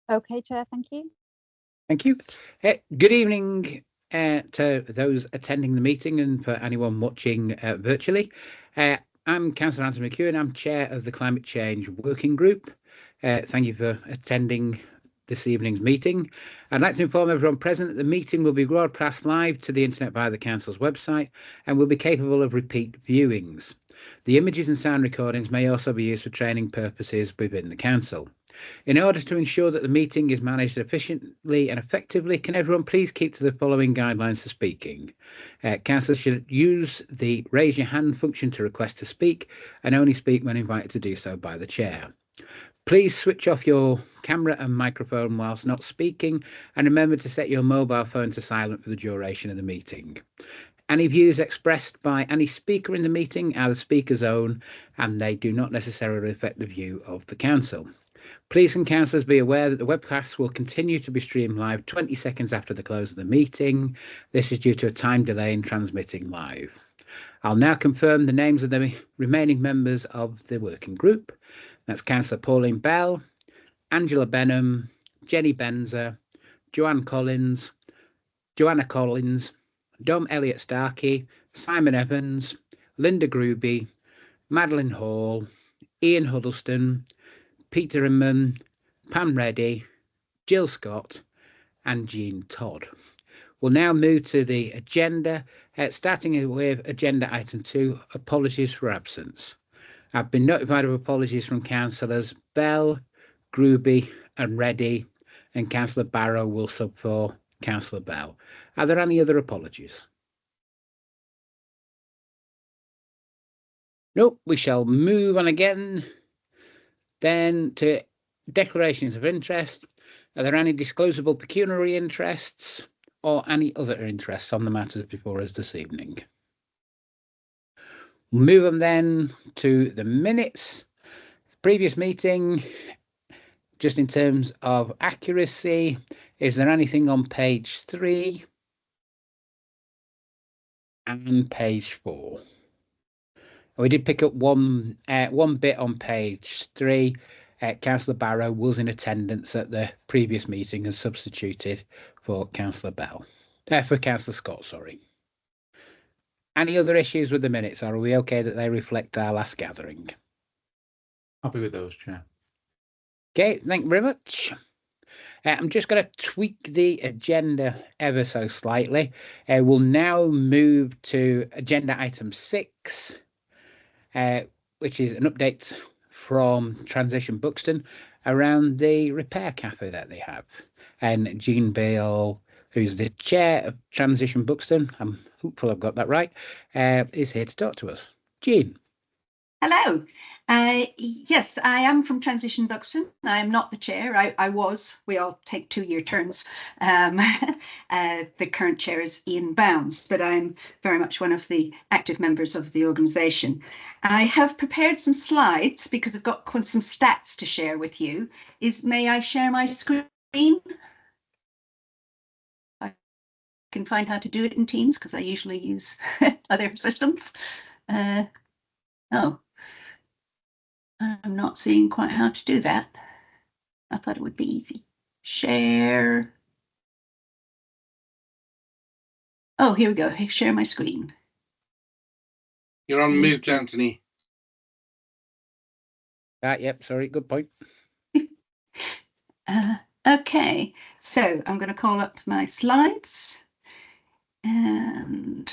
Okay, Chair, thank you. Thank you. Good evening to those attending the meeting and for anyone watching virtually. I'm Councillor Anthony McEwen. I'm Chair of the Climate Change Working Group. Thank you for attending this evening's meeting. I'd like to inform everyone present that the meeting will be broadcast live to the internet via the Council's website and will be capable of repeat viewings. The images and sound recordings may also be used for training purposes within the Council. In order to ensure that the meeting is managed efficiently and effectively, can everyone please keep to the following guidelines for speaking? Councillors should use the raise your hand function to request to speak and only speak when invited to do so by the chair. Please switch off your camera and microphone whilst not speaking, and remember to set your mobile phone to silent for the duration of the meeting. Any views expressed by any speaker in the meeting are the speaker's own, and they do not necessarily affect the view of the council. Please can councillors be aware that the webcast will continue to be streamed live 20 seconds after the close of the meeting. This is due to a time delay in transmitting live. I'll now confirm the names of the remaining members of the working group. That's Councillor Pauline Bell, Angela Benham, Jenny Benzer, Joanna Collins, Dom Elliott Starkey, Simon Evans, Linda Gruby, Madeline Hall, Ian Huddleston, Peter Inman, Pam Reddy, Jill Scott, and Jean Todd. We'll now move to the agenda, starting with agenda item 2, apologies for absence. I've been notified of apologies from councillors Bell, Gruby, and Reddy, and Councillor Barrow will sub for Councillor Bell. Are there any other apologies? Nope, we shall move on again then to declarations of interest. Are there any disclosable pecuniary interests or any other interests on the matters before us this evening? Move on then to the minutes. The previous meeting, just in terms of accuracy, is there anything on page 3 and page 4? We did pick up one bit on page 3. Councillor Barrow was in attendance at the previous meeting and substituted for Councillor Bell. For Councillor Scott, sorry. Any other issues with the minutes, or are we okay that they reflect our last gathering? Happy with those, Chair. Okay, thank you very much. I'm just going to tweak the agenda ever so slightly. We'll now move to agenda item 6, which is an update from Transition Buxton around the repair cafe that they have. And Jean Bale, who's the chair of Transition Buxton, I'm hopeful I've got that right, is here to talk to us. Jean. Hello. Yes, I am from Transition Buxton. I am not the chair. I was. We all take 2-year terms. The current chair is Ian Bounds, but I'm very much one of the active members of the organisation. I have prepared some slides because I've got some stats to share with you. May I share my screen? I can find how to do it in Teams because I usually use other systems. Oh. I'm not seeing quite how to do that. I thought it would be easy. Share. Oh, here we go. Hey, share my screen. You're on mute, Anthony. Yep, sorry, good point. Okay, so I'm going to call up my slides and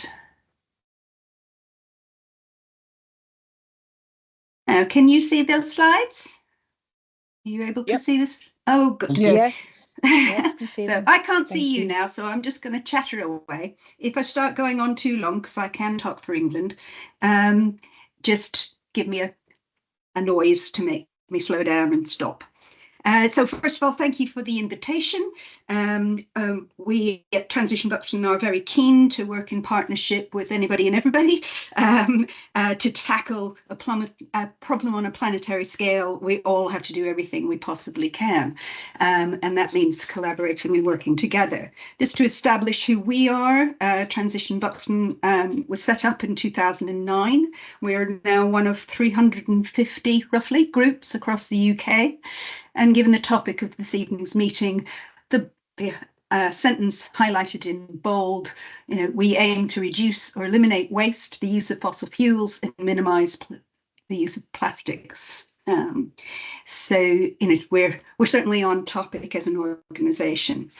can you see those slides? Are you able to see this? Oh, good. Yes. Yes, so I can't see you now, so I'm just going to chatter away. If I start going on too long, because I can talk for England, just give me a noise to make me slow down and stop. So first of all, thank you for the invitation. We at Transition Buxton are very keen to work in partnership with anybody and everybody to tackle a problem on a planetary scale. We all have to do everything we possibly can, and that means collaborating and working together. Just to establish who we are, Transition Buxton was set up in 2009. We are now one of 350 roughly groups across the UK. And given the topic of this evening's meeting, the sentence highlighted in bold, we aim to reduce or eliminate waste, the use of fossil fuels, and minimize the use of plastics. So, we're certainly on topic as an organization.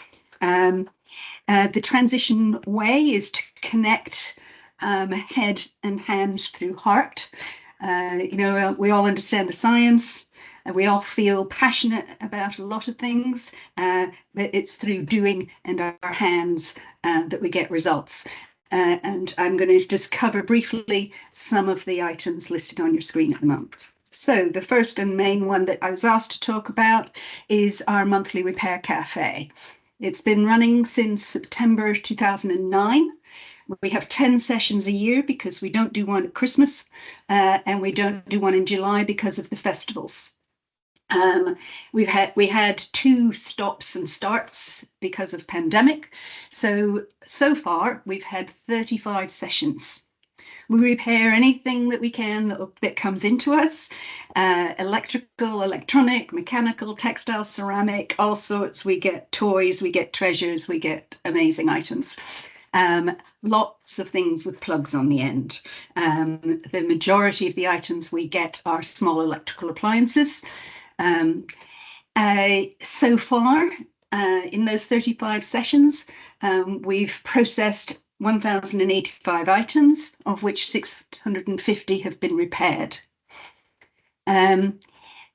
The transition way is to connect head and hands through heart. We all understand the science. We all feel passionate about a lot of things, but it's through doing and our hands that we get results. And I'm going to just cover briefly some of the items listed on your screen at the moment. So the first and main one that I was asked to talk about is our monthly repair cafe. It's been running since September 2009. We have 10 sessions a year because we don't do one at Christmas, and we don't do one in July because of the festivals. We had 2 stops and starts because of pandemic. So far we've had 35 sessions. We repair anything that we can that comes into us, electrical, electronic, mechanical, textile, ceramic, all sorts. We get toys, we get treasures, we get amazing items. Lots of things with plugs on the end. The majority of the items we get are small electrical appliances. So far, in those 35 sessions, we've processed 1,085 items, of which 650 have been repaired.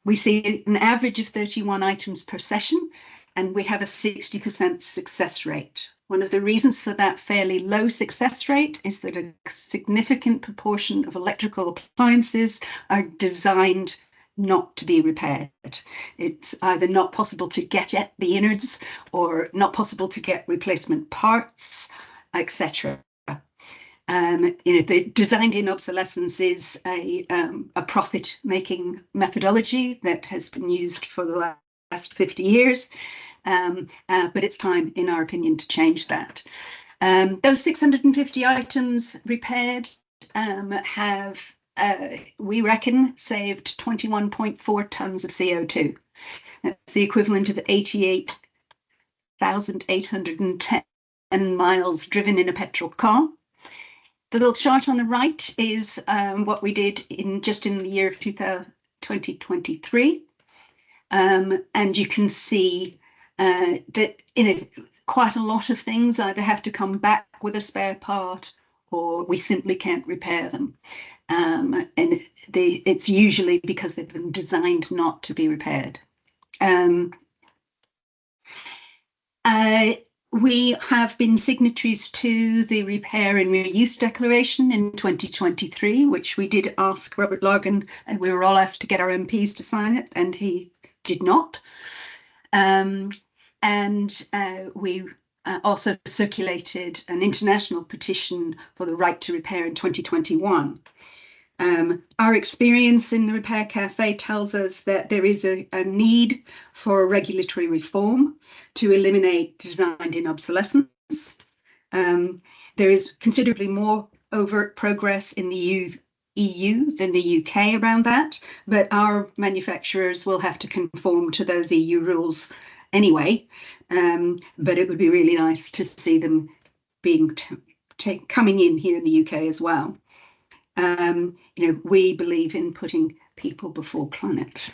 We see an average of 31 items per session, and we have a 60% success rate. One of the reasons for that fairly low success rate is that a significant proportion of electrical appliances are designed not to be repaired. It's either not possible to get at the innards or not possible to get replacement parts, etc. The designed-in obsolescence is a profit-making methodology that has been used for the last 50 years, but it's time, in our opinion, to change that. Those 650 items repaired have, we reckon, saved 21.4 tonnes of CO2. That's the equivalent of 88,810 miles driven in a petrol car. The little chart on the right is what we did in the year of 2023. And you can see that quite a lot of things either have to come back with a spare part or we simply can't repair them. And it's usually because they've been designed not to be repaired. We have been signatories to the Repair and Reuse Declaration in 2023, which we did ask Robert Largan, and we were all asked to get our MPs to sign it, and he did not. We also circulated an international petition for the right to repair in 2021. Our experience in the Repair Cafe tells us that there is a need for regulatory reform to eliminate designed-in obsolescence. There is considerably more overt progress in the EU than the UK around that, but our manufacturers will have to conform to those EU rules anyway. But it would be really nice to see them being coming in here in the UK as well. We believe in putting people before planet.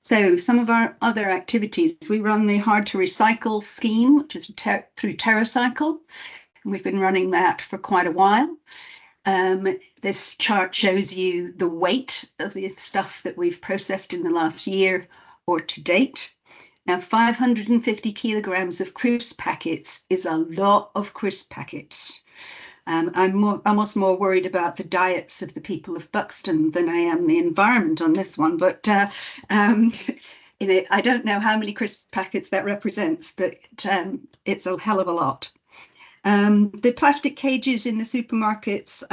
So some of our other activities, we run the Hard to Recycle scheme, which is through TerraCycle. We've been running that for quite a while. This chart shows you the weight of the stuff that we've processed in the last year or to date. Now, 550 kilograms of crisp packets is a lot of crisp packets. I'm almost more worried about the diets of the people of Buxton than I am the environment on this one. But I don't know how many crisp packets that represents, but it's a hell of a lot. The plastic cages in the supermarkets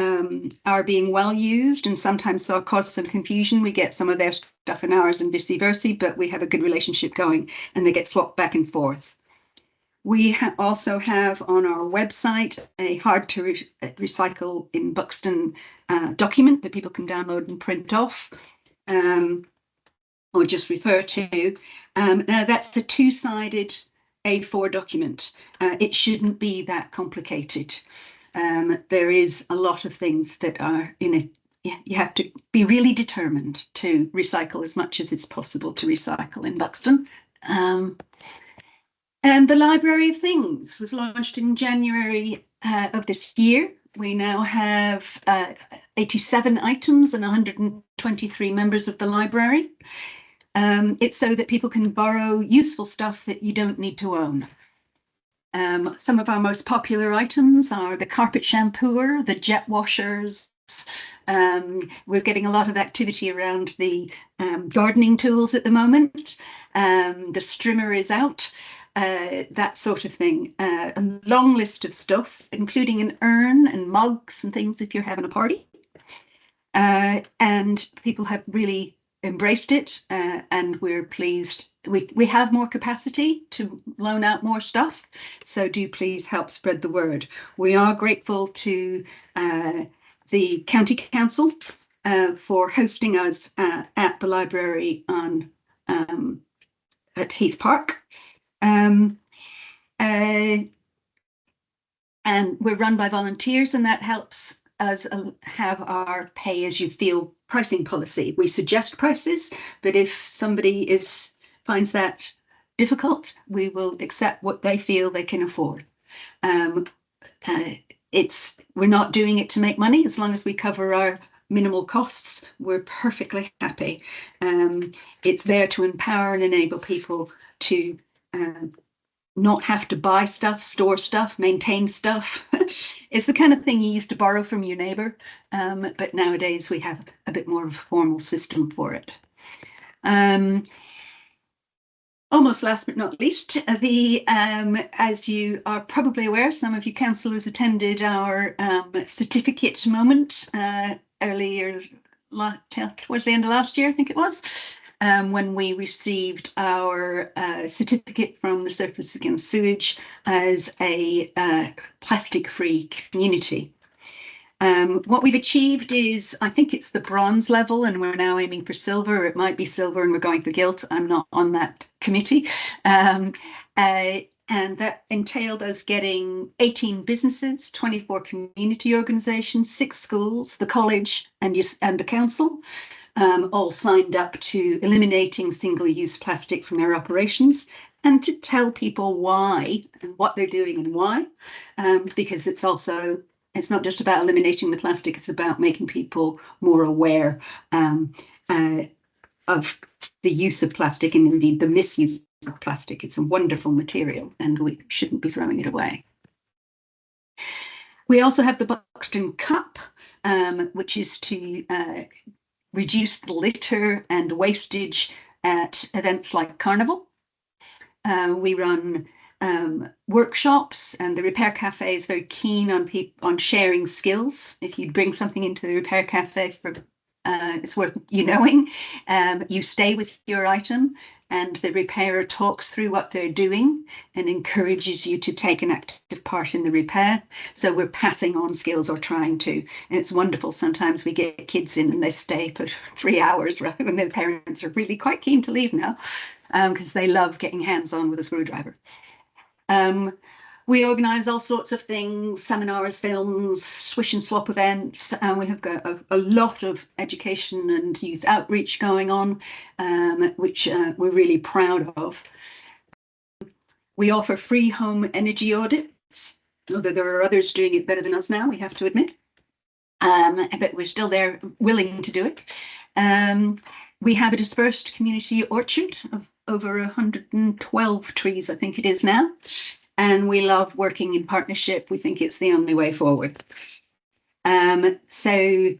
are being well used and sometimes cause some confusion. We get some of their stuff in ours and vice versa, but we have a good relationship going and they get swapped back and forth. We also have on our website a Hard to Recycle in Buxton document that people can download and print off. or just refer to. Now that's a two-sided A4 document. It shouldn't be that complicated. There is a lot of things that are in it. You have to be really determined to recycle as much as it's possible to recycle in Buxton. And the Library of Things was launched in January of this year. We now have 87 items and 123 members of the library. It's so that people can borrow useful stuff that you don't need to own. Some of our most popular items are the carpet shampooer, the jet washers. We're getting a lot of activity around the gardening tools at the moment. The strimmer is out. That sort of thing. A long list of stuff, including an urn and mugs and things if you're having a party. And people have really embraced it, and we're pleased. We have more capacity to loan out more stuff, so do please help spread the word. We are grateful to the County Council for hosting us at the library on at Heath Park. And we're run by volunteers, and that helps us have our pay as you feel pricing policy. We suggest prices, but if somebody finds that difficult, we will accept what they feel they can afford. We're not doing it to make money. As long as we cover our minimal costs, we're perfectly happy. It's there to empower and enable people to not have to buy stuff, store stuff, maintain stuff. It's the kind of thing you used to borrow from your neighbour, but nowadays we have a bit more of a formal system for it. Almost last but not least, as you are probably aware, some of you councillors attended our certificate moment earlier, towards the end of last year, I think it was. When we received our certificate from the Surfers Against Sewage as a plastic-free community. What we've achieved is, I think it's the bronze level, and we're now aiming for silver. It might be silver and we're going for gilt. I'm not on that committee. And that entailed us getting 18 businesses, 24 community organisations, 6 schools, the college and the council. All signed up to eliminating single-use plastic from their operations, and to tell people why and what they're doing and why, because it's not just about eliminating the plastic, it's about making people more aware of the use of plastic and indeed the misuse of plastic. It's a wonderful material and we shouldn't be throwing it away. We also have the Buxton Cup, which is to reduce the litter and wastage at events like Carnival. We run workshops, and the Repair Cafe is very keen on sharing skills. If you bring something into the Repair Cafe, it's worth knowing. You stay with your item, and the repairer talks through what they're doing and encourages you to take an active part in the repair. So we're passing on skills, or trying to, and it's wonderful. Sometimes we get kids in and they stay for 3 hours, right, when their parents are really quite keen to leave now, because they love getting hands-on with a screwdriver. We organise all sorts of things, seminars, films, swish and swap events, and we have got a lot of education and youth outreach going on, which we're really proud of. We offer free home energy audits, although there are others doing it better than us now, we have to admit, but we're still there willing to do it. We have a dispersed community orchard of over 112 trees, I think it is now. And we love working in partnership. We think it's the only way forward. So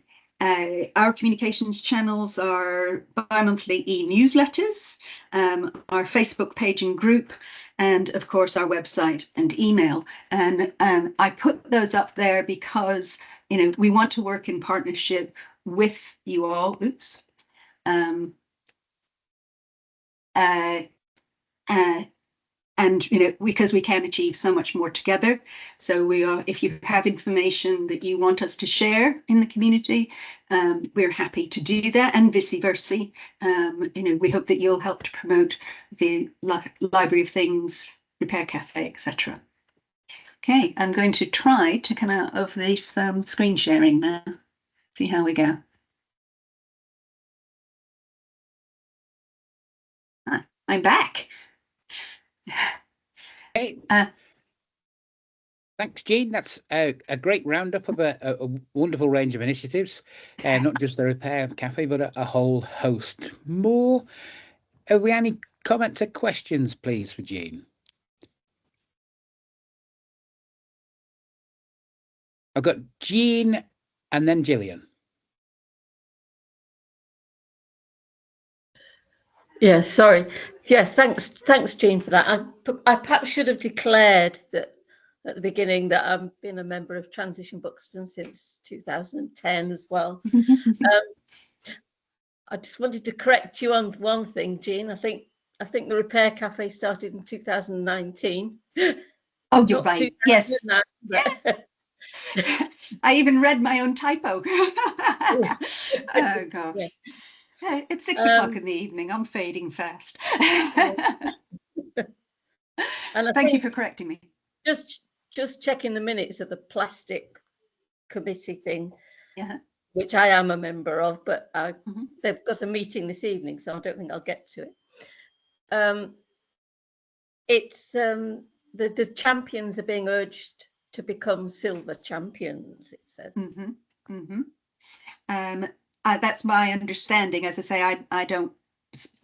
our communications channels are bi-monthly e-newsletters, our Facebook page and group, and of course our website and email. And I put those up there because, you know, we want to work in partnership with you all. Oops. and because we can achieve so much more together. So if you have information that you want us to share in the community, we're happy to do that, and vice versa. We hope that you'll help to promote the Library of Things, Repair Cafe, etc. Okay, I'm going to try to come out of this screen sharing now. See how we go. I'm back. Hey, thanks, Jean. That's a great roundup of a wonderful range of initiatives, not just the Repair Cafe, but a whole host more. Have we any comments or questions, please, for Jean? I've got Jean and then Gillian. Yes, sorry. Yes, thanks, Jean, for that. I perhaps should have declared that at the beginning that I've been a member of Transition Buxton since 2010 as well. I just wanted to correct you on one thing, Jean. I think the Repair Cafe started in 2019. Oh, you're right. Yes. But I even read my own typo. Oh, God. Yeah. It's 6 o'clock in the evening. I'm fading fast. And Thank you for correcting me. Just checking the minutes of the plastic committee thing, Yeah. which I am a member of, but Mhm. they've got a meeting this evening, so I don't think I'll get to it. It's the champions are being urged to become silver champions, it said. That's my understanding. As I say, I don't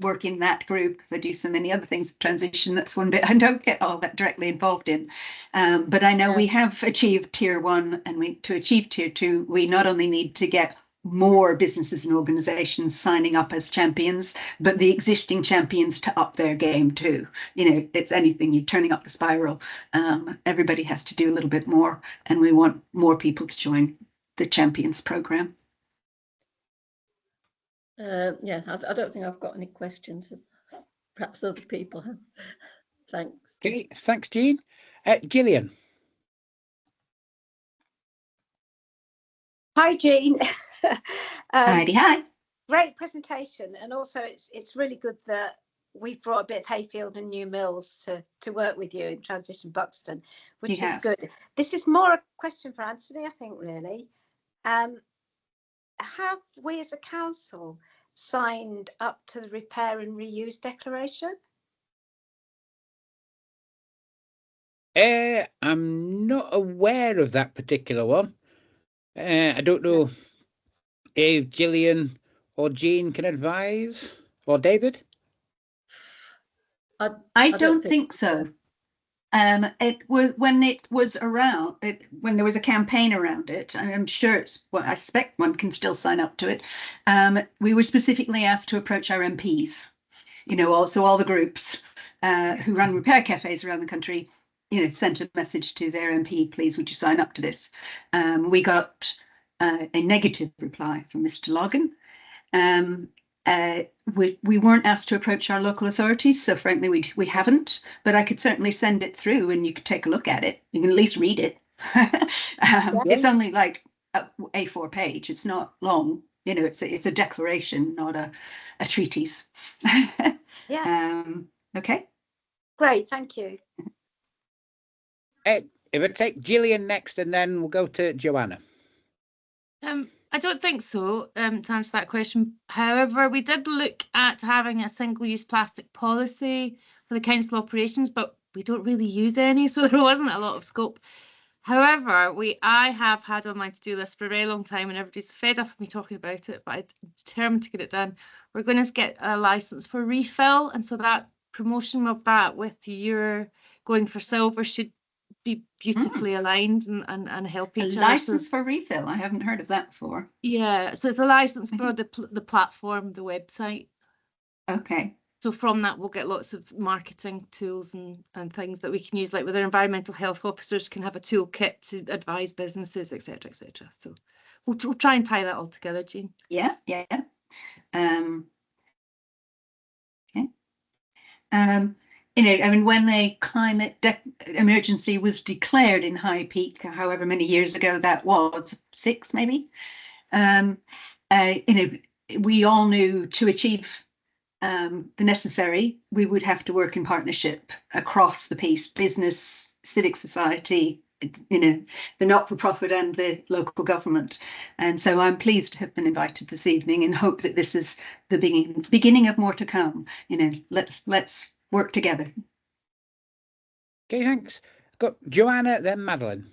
work in that group because I do so many other things. Transition, that's one bit I don't get all that directly involved in. But I know we have achieved tier 1, and to achieve tier 2, we not only need to get more businesses and organizations signing up as champions, but the existing champions to up their game too. It's anything, you're turning up the spiral. Everybody has to do a little bit more, and we want more people to join the champions program. Yeah, I don't think I've got any questions. Perhaps other people have. Thanks. Okay, thanks, Jean. Gillian. Hi, Jean. Hi. Great presentation, and also it's really good that we've brought a bit of Hayfield and New Mills to work with you in Transition Buxton, which is good. This is more a question for Anthony, I think, really. Have we as a council signed up to the Repair and Reuse Declaration? I'm not aware of that particular one. I don't know if Gillian or Jean can advise, or David. I don't think so. It was when it was around, when there was a campaign around it, and I'm sure I expect one can still sign up to it. We were specifically asked to approach our MPs, also all the groups who run repair cafes around the country, sent a message to their MP, please, would you sign up to this? We got a negative reply from Mr. Logan. We weren't asked to approach our local authorities, so frankly we haven't, but I could certainly send it through and you could take a look at it. You can at least read it. It's only like a A4 page. It's not long. It's a declaration, not a treatise. Yeah. Okay. Great, thank you. If I take Gillian next, and then we'll go to Joanna. I don't think so, to answer that question. However, we did look at having a single-use plastic policy for the council operations, but we don't really use any, so there wasn't a lot of scope. However, I have had on my to-do list for a very long time, and everybody's fed up of me talking about it, but I'm determined to get it done. We're going to get a license for refill, and so that promotion of that with your going for silver should be beautifully aligned and help each other. A license for refill. I haven't heard of that before. Yeah, so it's a license for the platform, the website. Okay. So from that, we'll get lots of marketing tools and things that we can use, like with our environmental health officers can have a toolkit to advise businesses, etc., etc. So we'll try and tie that all together, Jean. Yeah. Okay. you know, I mean, when the climate emergency was declared in High Peak, however many years ago that was, 6 maybe, you know, we all knew to achieve the necessary, we would have to work in partnership across the piece, business, civic society, you know, the not-for-profit and the local government. And so I'm pleased to have been invited this evening and hope that this is the beginning of more to come. You know, let's work together. Okay, thanks. Got Joanna, then Madeline.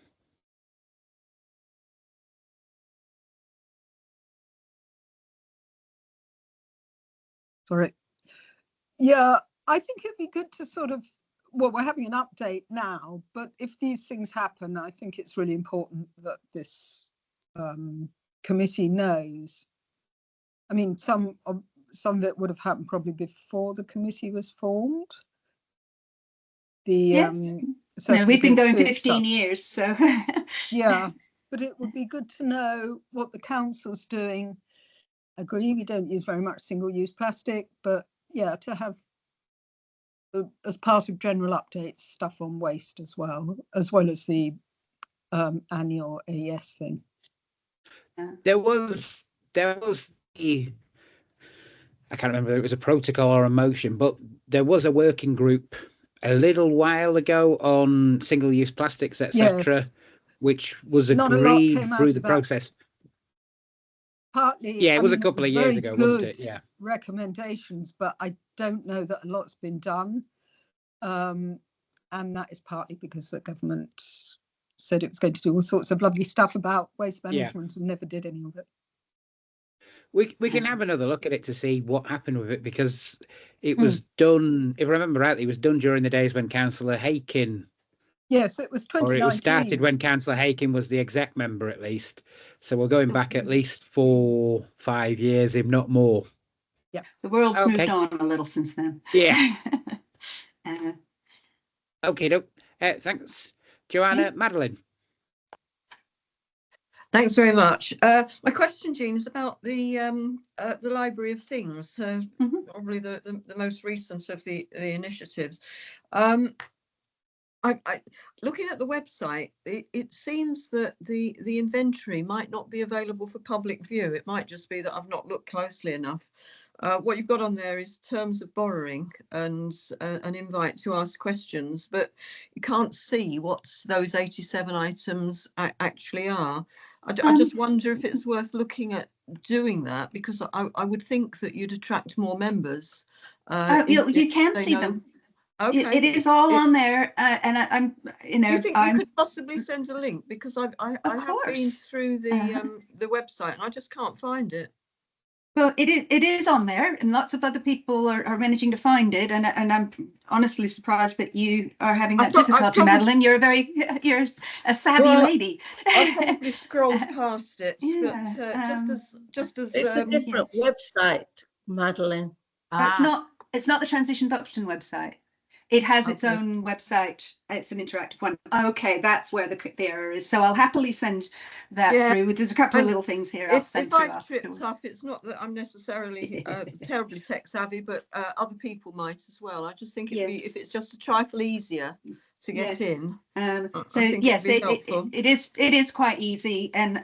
Sorry. Yeah, I think it'd be good to sort of, well, we're having an update now, but if these things happen, I think it's really important that this committee knows. I mean, some of it would have happened probably before the committee was formed. Yes. No, we've been going 15 years, so. Yeah, but it would be good to know what the council's doing. Agree, we don't use very much single-use plastic, but yeah, to have as part of general updates stuff on waste as well as the annual AES thing. There was the, I can't remember if it was a protocol or a motion, but there was a working group a little while ago on single-use plastics, etc., yes. which was agreed through the process. Partly, yeah, it was a couple of years ago, wasn't it? Yeah. Recommendations, but I don't know that a lot's been done. And that is partly because the government said it was going to do all sorts of lovely stuff about waste management and never did any of it. We can have another look at it to see what happened with it, because it was done, if I remember rightly, it was done during the days when Councillor Hakin. Yes, it was 2019. Or it was started when Councillor Hakin was the exec member, at least. So we're going back at least 4-5 years, if not more. Yeah, the world's moved on a little since then. Yeah. Okay, thanks, Joanna. Madeline. Thanks very much. My question, Jean, is about the Library of Things. So probably the most recent of the initiatives. Looking at the website, it seems that the inventory might not be available for public view. It might just be that I've not looked closely enough. What you've got on there is terms of borrowing and an invite to ask questions, but you can't see what those 87 items actually are. I just wonder if it's worth looking at doing that, because I would think that you'd attract more members. You can see them. Okay. It is all on there, and I'm, you know. Do you think you could possibly send a link, because I have been through the website and I just can't find it. Well, it is on there, and lots of other people are managing to find it, and I'm honestly surprised that you are having that difficulty, Madeline. You're a savvy lady. I probably scrolled past it, but just as it's a different website, Madeline. It's not the Transition Buxton website. It has its own website. It's an interactive one. Okay, that's where the error is. So I'll happily send that through. There's a couple of little things here I'll send through. If I've tripped up, it's not that I'm necessarily terribly tech savvy, but other people might as well. I just think if it's just a trifle easier to get in. So yes, it is quite easy, and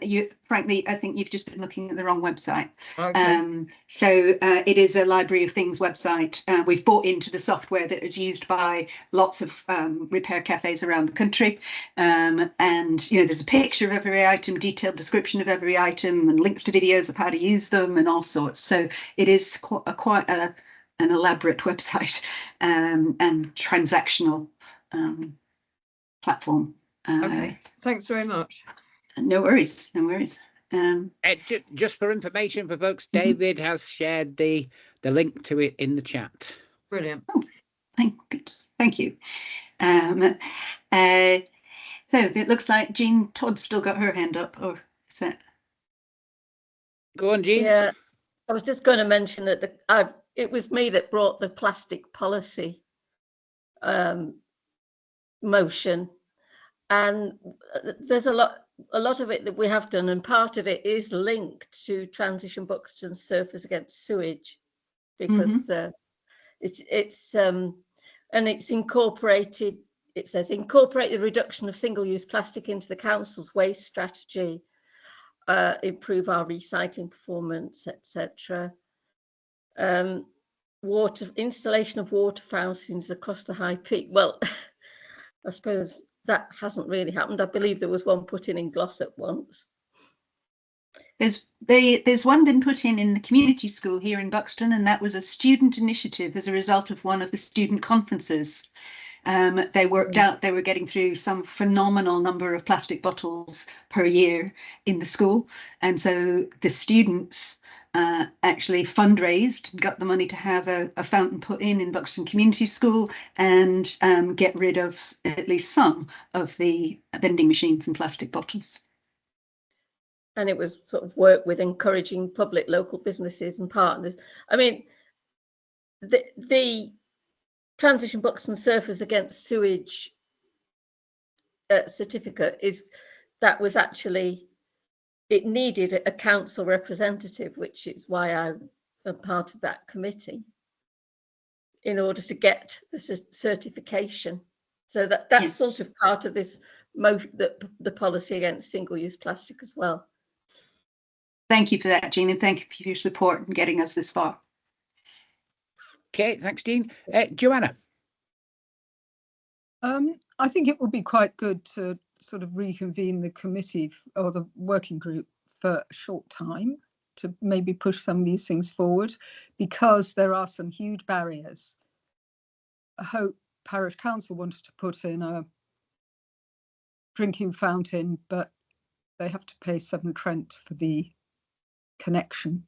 frankly, I think you've just been looking at the wrong website. Okay. So it is a Library of Things website. We've bought into the software that is used by lots of repair cafes around the country, and you know, there's a picture of every item, detailed description of every item, and links to videos of how to use them and all sorts. So it is quite an elaborate website and transactional platform. Okay, thanks very much. No worries. Just for information for folks, David has shared the link to it in the chat. Brilliant. Oh, thank you. So it looks like Jean Todd's still got her hand up, or is that? Go on, Jean. Yeah, I was just going to mention that it was me that brought the plastic policy motion, and there's a lot of it that we have done, and part of it is linked to Transition Buxton's Surfers Against Sewage, because it's and it's incorporated. It says incorporate the reduction of single-use plastic into the council's waste strategy, improve our recycling performance, etc. Water installation of water fountains across the High Peak. Well, I suppose that hasn't really happened. I believe there was one put in Glossop once. There's one been put in the community school here in Buxton, and that was a student initiative as a result of one of the student conferences. They worked out they were getting through some phenomenal number of plastic bottles per year in the school. And so the students actually fundraised, got the money to have a fountain put in Buxton Community School, and get rid of at least some of the vending machines and plastic bottles. And it was sort of work with encouraging public local businesses and partners. I mean, the Transition Buxton Surfers Against Sewage certificate that was actually, it needed a council representative, which is why I'm a part of that committee, in order to get the certification. So that's yes, sort of part of this the policy against single-use plastic as well. Thank you for that, Jean, and thank you for your support in getting us this far. Okay, thanks, Jean. Joanna. I think it would be quite good to sort of reconvene the committee or the working group for a short time to maybe push some of these things forward, because there are some huge barriers. I hope Parish Council wanted to put in a drinking fountain, but they have to pay Severn Trent for the connection,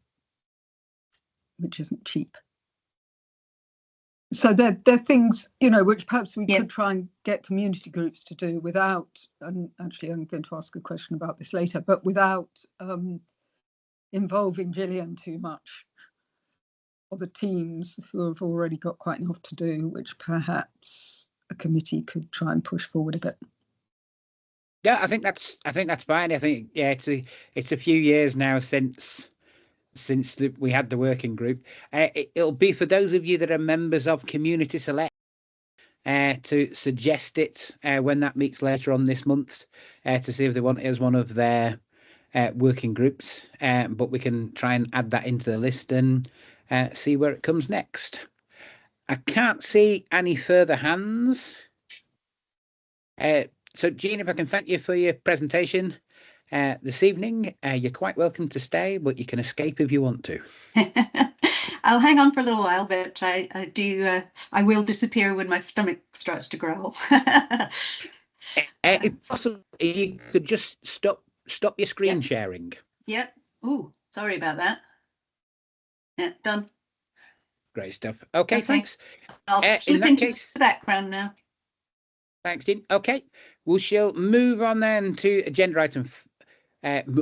which isn't cheap. So they're things, you know, which perhaps we could try and get community groups to do without, and actually I'm going to ask a question about this later, but without involving Gillian too much, or the teams who have already got quite enough to do, which perhaps a committee could try and push forward a bit. Yeah, I think that's fine. I think it's a few years now since we had the working group. It'll be for those of you that are members of Community Select to suggest it when that meets later on this month to see if they want it as one of their working groups. But we can try and add that into the list and see where it comes next. I can't see any further hands. So, Jean, if I can thank you for your presentation this evening. You're quite welcome to stay, but you can escape if you want to. I'll hang on for a little while, but I will disappear when my stomach starts to growl. If possible, you could just stop your screen sharing. Yep. Ooh, sorry about that. Yeah, done. Great stuff. Okay, thanks. I'll slip into the background now. Thanks, Jean. Okay, we shall move on then to agenda item,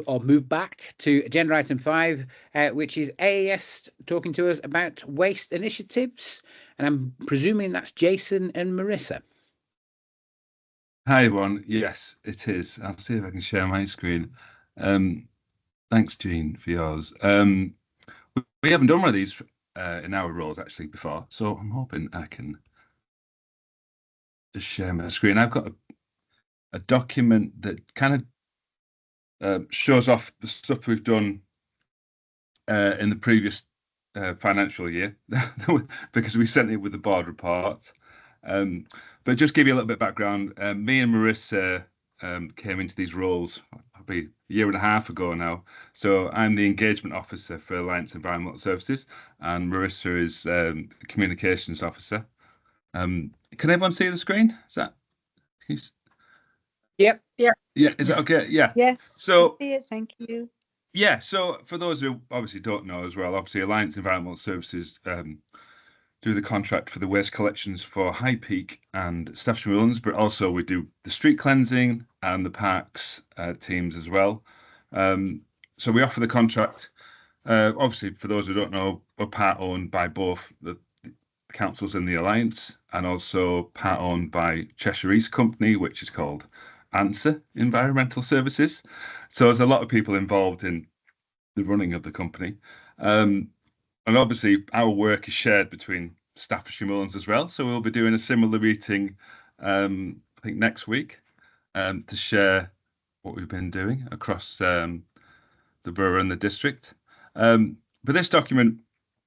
or move back to agenda item 5, which is AAS talking to us about waste initiatives. And I'm presuming that's Jason and Marissa. Hi, everyone. Yes, it is. I'll see if I can share my screen. Thanks, Jean, for yours. We haven't done one of these in our roles actually before, so I'm hoping I can just share my screen. I've got a document that kind of shows off the stuff we've done in the previous financial year because we sent it with the board report. But just give you a little bit of background. Me and Marissa came into these roles probably a year and a half ago now. So I'm the engagement officer for Alliance Environmental Services, and Marissa is the communications officer. Can everyone see the screen? Is that? Yep. Yeah. Yeah. Is that okay? Yeah. Yes. So. See it. Thank you. Yeah. So for those who obviously don't know as well, obviously Alliance Environmental Services do the contract for the waste collections for High Peak and Staffordshire Midlands, but also we do the street cleansing and the parks teams as well. So we offer the contract. Obviously, for those who don't know, we're part owned by both the councils in the Alliance and also part owned by Cheshire East Company, which is called ANSWER Environmental Services. So there's a lot of people involved in the running of the company. And obviously our work is shared between Staffordshire Mullins as well. So we'll be doing a similar meeting, I think next week, to share what we've been doing across the borough and the district. But this document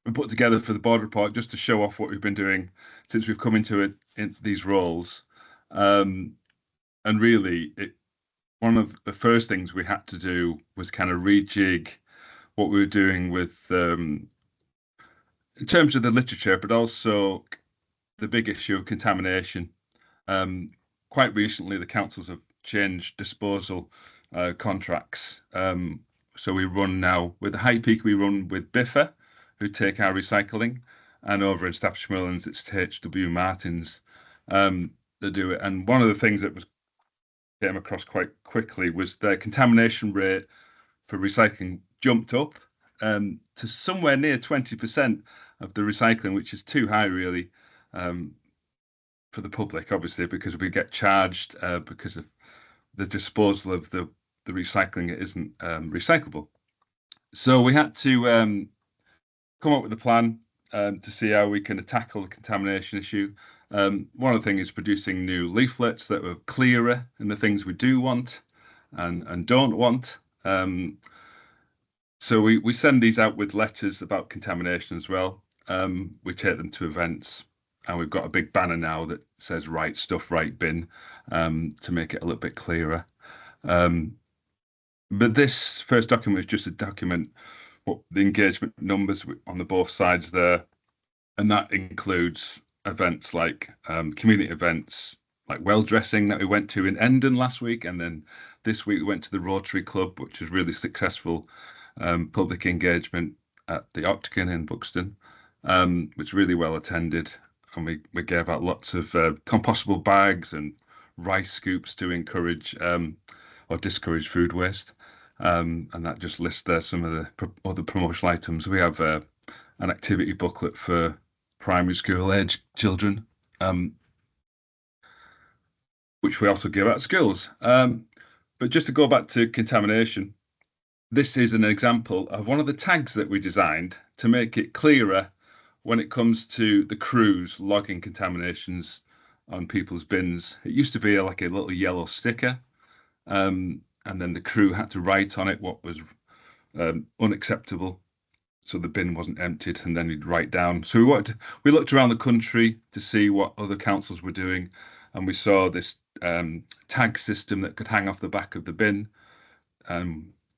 we put together for the board report just to show off what we've been doing since we've come into it in these roles. And really, one of the first things we had to do was kind of rejig what we were doing with in terms of the literature, but also the big issue of contamination. Quite recently, the councils have changed disposal contracts. So we run now with the High Peak, we run with Biffa, who take our recycling, and over in Staffordshire Mullins, it's HW Martins that do it. And one of the things that came across quite quickly was their contamination rate for recycling jumped up to somewhere near 20% of the recycling, which is too high, really, for the public, obviously, because we get charged because of the disposal of the recycling. It isn't recyclable. So we had to come up with a plan to see how we can tackle the contamination issue. One of the things is producing new leaflets that are clearer in the things we do want and don't want. So we send these out with letters about contamination as well. We take them to events, and we've got a big banner now that says "Right Stuff, Right Bin" to make it a little bit clearer. But this first document is just to document what the engagement numbers on the both sides there, and that includes events like community events like well dressing that we went to in Endon last week, and then this week we went to the Rotary Club, which was really successful public engagement at the Octagon in Buxton, which really well attended, and we gave out lots of compostable bags and rice scoops to encourage or discourage food waste. And that just lists there some of the other promotional items. We have an activity booklet for primary school age children, which we also give out at schools. But just to go back to contamination, this is an example of one of the tags that we designed to make it clearer when it comes to the crews logging contaminations on people's bins. It used to be like a little yellow sticker, and then the crew had to write on it what was unacceptable, so the bin wasn't emptied, and then you'd write down. So we looked around the country to see what other councils were doing, and we saw this tag system that could hang off the back of the bin.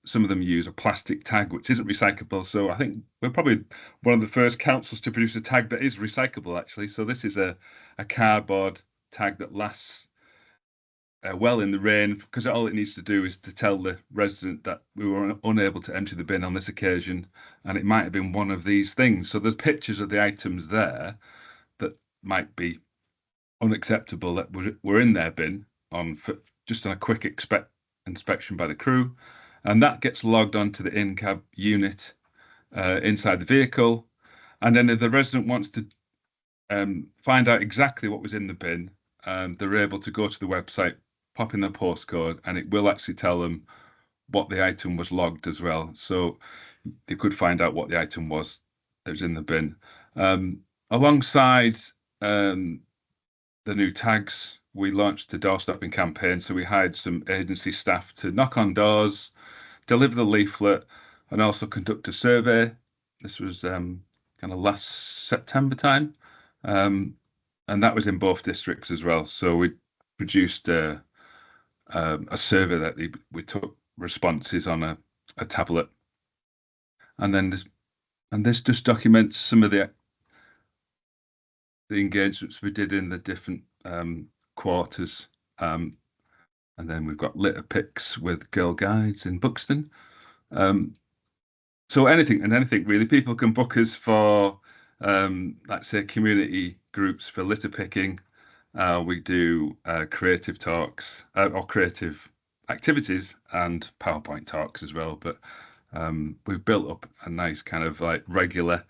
Some of them use a plastic tag, which isn't recyclable. So I think we're probably one of the first councils to produce a tag that is recyclable, actually. So this is a cardboard tag that lasts well in the rain, because all it needs to do is to tell the resident that we were unable to empty the bin on this occasion, and it might have been one of these things. So there's pictures of the items there that might be unacceptable that were in their bin just on a quick inspection by the crew, and that gets logged onto the in-cab unit inside the vehicle. And then if the resident wants to find out exactly what was in the bin, they're able to go to the website, pop in their postcode, and it will actually tell them what the item was logged as well. So they could find out what the item was that was in the bin. Alongside the new tags, we launched a door stopping campaign. So we hired some agency staff to knock on doors, deliver the leaflet, and also conduct a survey. This was kind of last September time. And that was in both districts as well. So we produced a survey that we took responses on a tablet, and this just documents some of the engagements we did in the different quarters. And then we've got litter picks with Girl Guides in Buxton. So anything really. People can book us for let's say community groups for litter picking. We do creative talks or creative activities and PowerPoint talks as well. But we've built up a nice kind of like regular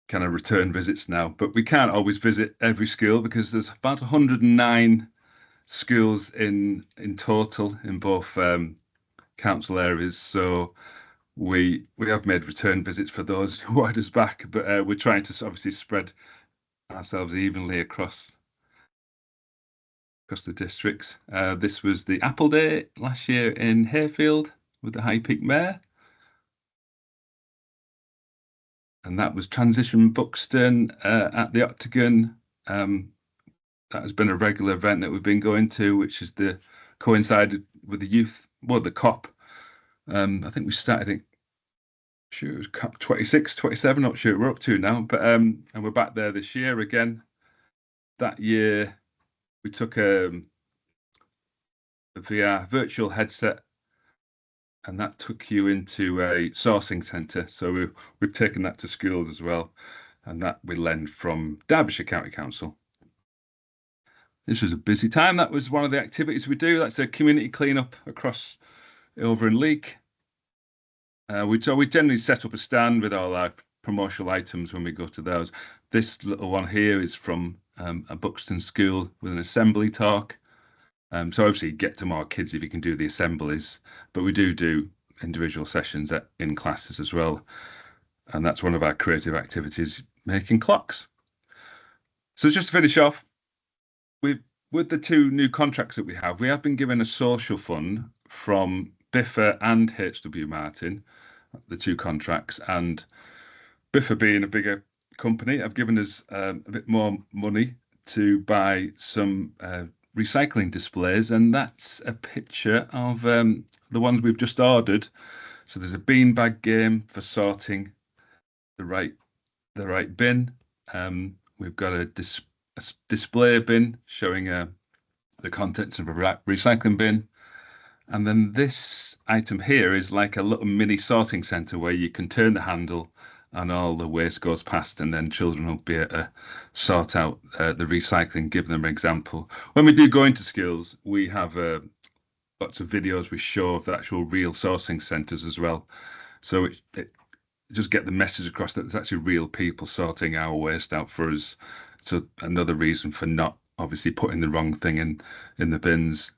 kind of return visits now. But we can't always visit every school because there's about 109 schools in total in both council areas. So we have made return visits for those who wanted us back, but we're trying to obviously spread ourselves evenly across the districts. This was the Apple Day last year in Hayfield with the High Peak Mare. And that was Transition Buxton at the Octagon. That has been a regular event that we've been going to, which is coincided with the youth, well, the COP. I think we started it, sure it was COP 26, 27, not sure what we're up to now, but and we're back there this year again. That year we took a VR virtual headset, and that took you into a sourcing centre. So we've taken that to schools as well, and that we lend from Derbyshire County Council. This was a busy time. That was one of the activities we do. That's a community cleanup across over in Leek. We generally set up a stand with all our promotional items when we go to those. This little one here is from a Buxton school with an assembly talk. So obviously you get to more kids if you can do the assemblies, but we do individual sessions in classes as well. And that's one of our creative activities, making clocks. So just to finish off, with the 2 new contracts that we have been given a social fund from Biffa and HW Martin, the 2 contracts, and Biffa being a bigger company have given us a bit more money to buy some recycling displays, and that's a picture of the ones we've just ordered. So there's a beanbag game for sorting the right bin. We've got a display bin showing the contents of a recycling bin, and then this item here is like a little mini sorting centre where you can turn the handle and all the waste goes past, and then children will be able to sort out the recycling, give them an example. When we do go into schools, we have lots of videos we show of the actual real sourcing centres as well. So it just get the message across that there's actually real people sorting our waste out for us. So another reason for not obviously putting the wrong thing in the bins.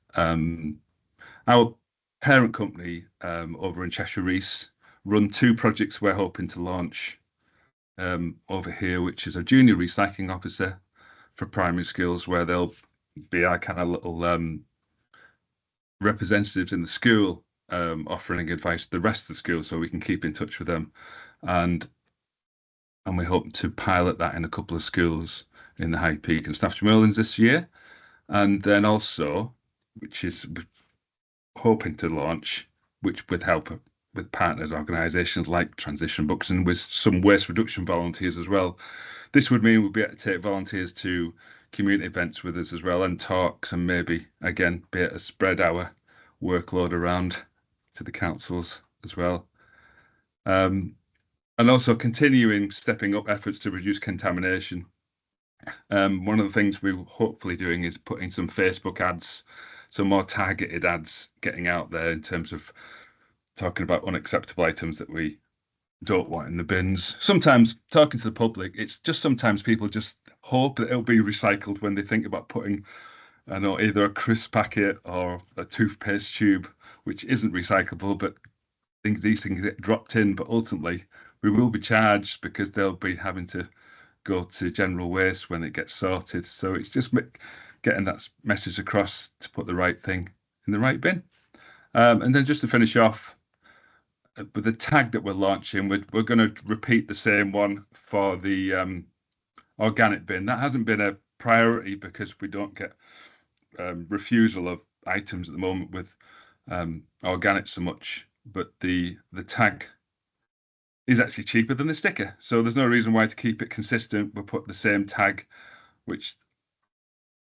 Our parent company over in Cheshire East run 2 projects we're hoping to launch over here, which is a junior recycling officer for primary schools, where they'll be our kind of little representatives in the school, offering advice to the rest of the school, so we can keep in touch with them. And we hope to pilot that in a couple of schools in the High Peak and Staffordshire Moorlands this year. And then also, which is hoping to launch, which with help with partnered organisations like Transition Buxton, with some waste reduction volunteers as well. This would mean we'll be able to take volunteers to community events with us as well, and talks, and maybe again be able to spread our workload around to the councils as well. And also continuing stepping up efforts to reduce contamination. One of the things we're hopefully doing is putting some Facebook ads, some more targeted ads getting out there in terms of talking about unacceptable items that we don't want in the bins. Sometimes talking to the public, it's just sometimes people just hope that it'll be recycled when they think about putting, I know, either a crisp packet or a toothpaste tube, which isn't recyclable, but I think these things get dropped in, but ultimately we will be charged because they'll be having to go to general waste when it gets sorted. So it's just getting that message across to put the right thing in the right bin. And then just to finish off, with the tag that we're launching, we're going to repeat the same one for the organic bin. That hasn't been a priority because we don't get refusal of items at the moment with organic so much, but the tag is actually cheaper than the sticker, so there's no reason why to keep it consistent. We'll put the same tag, which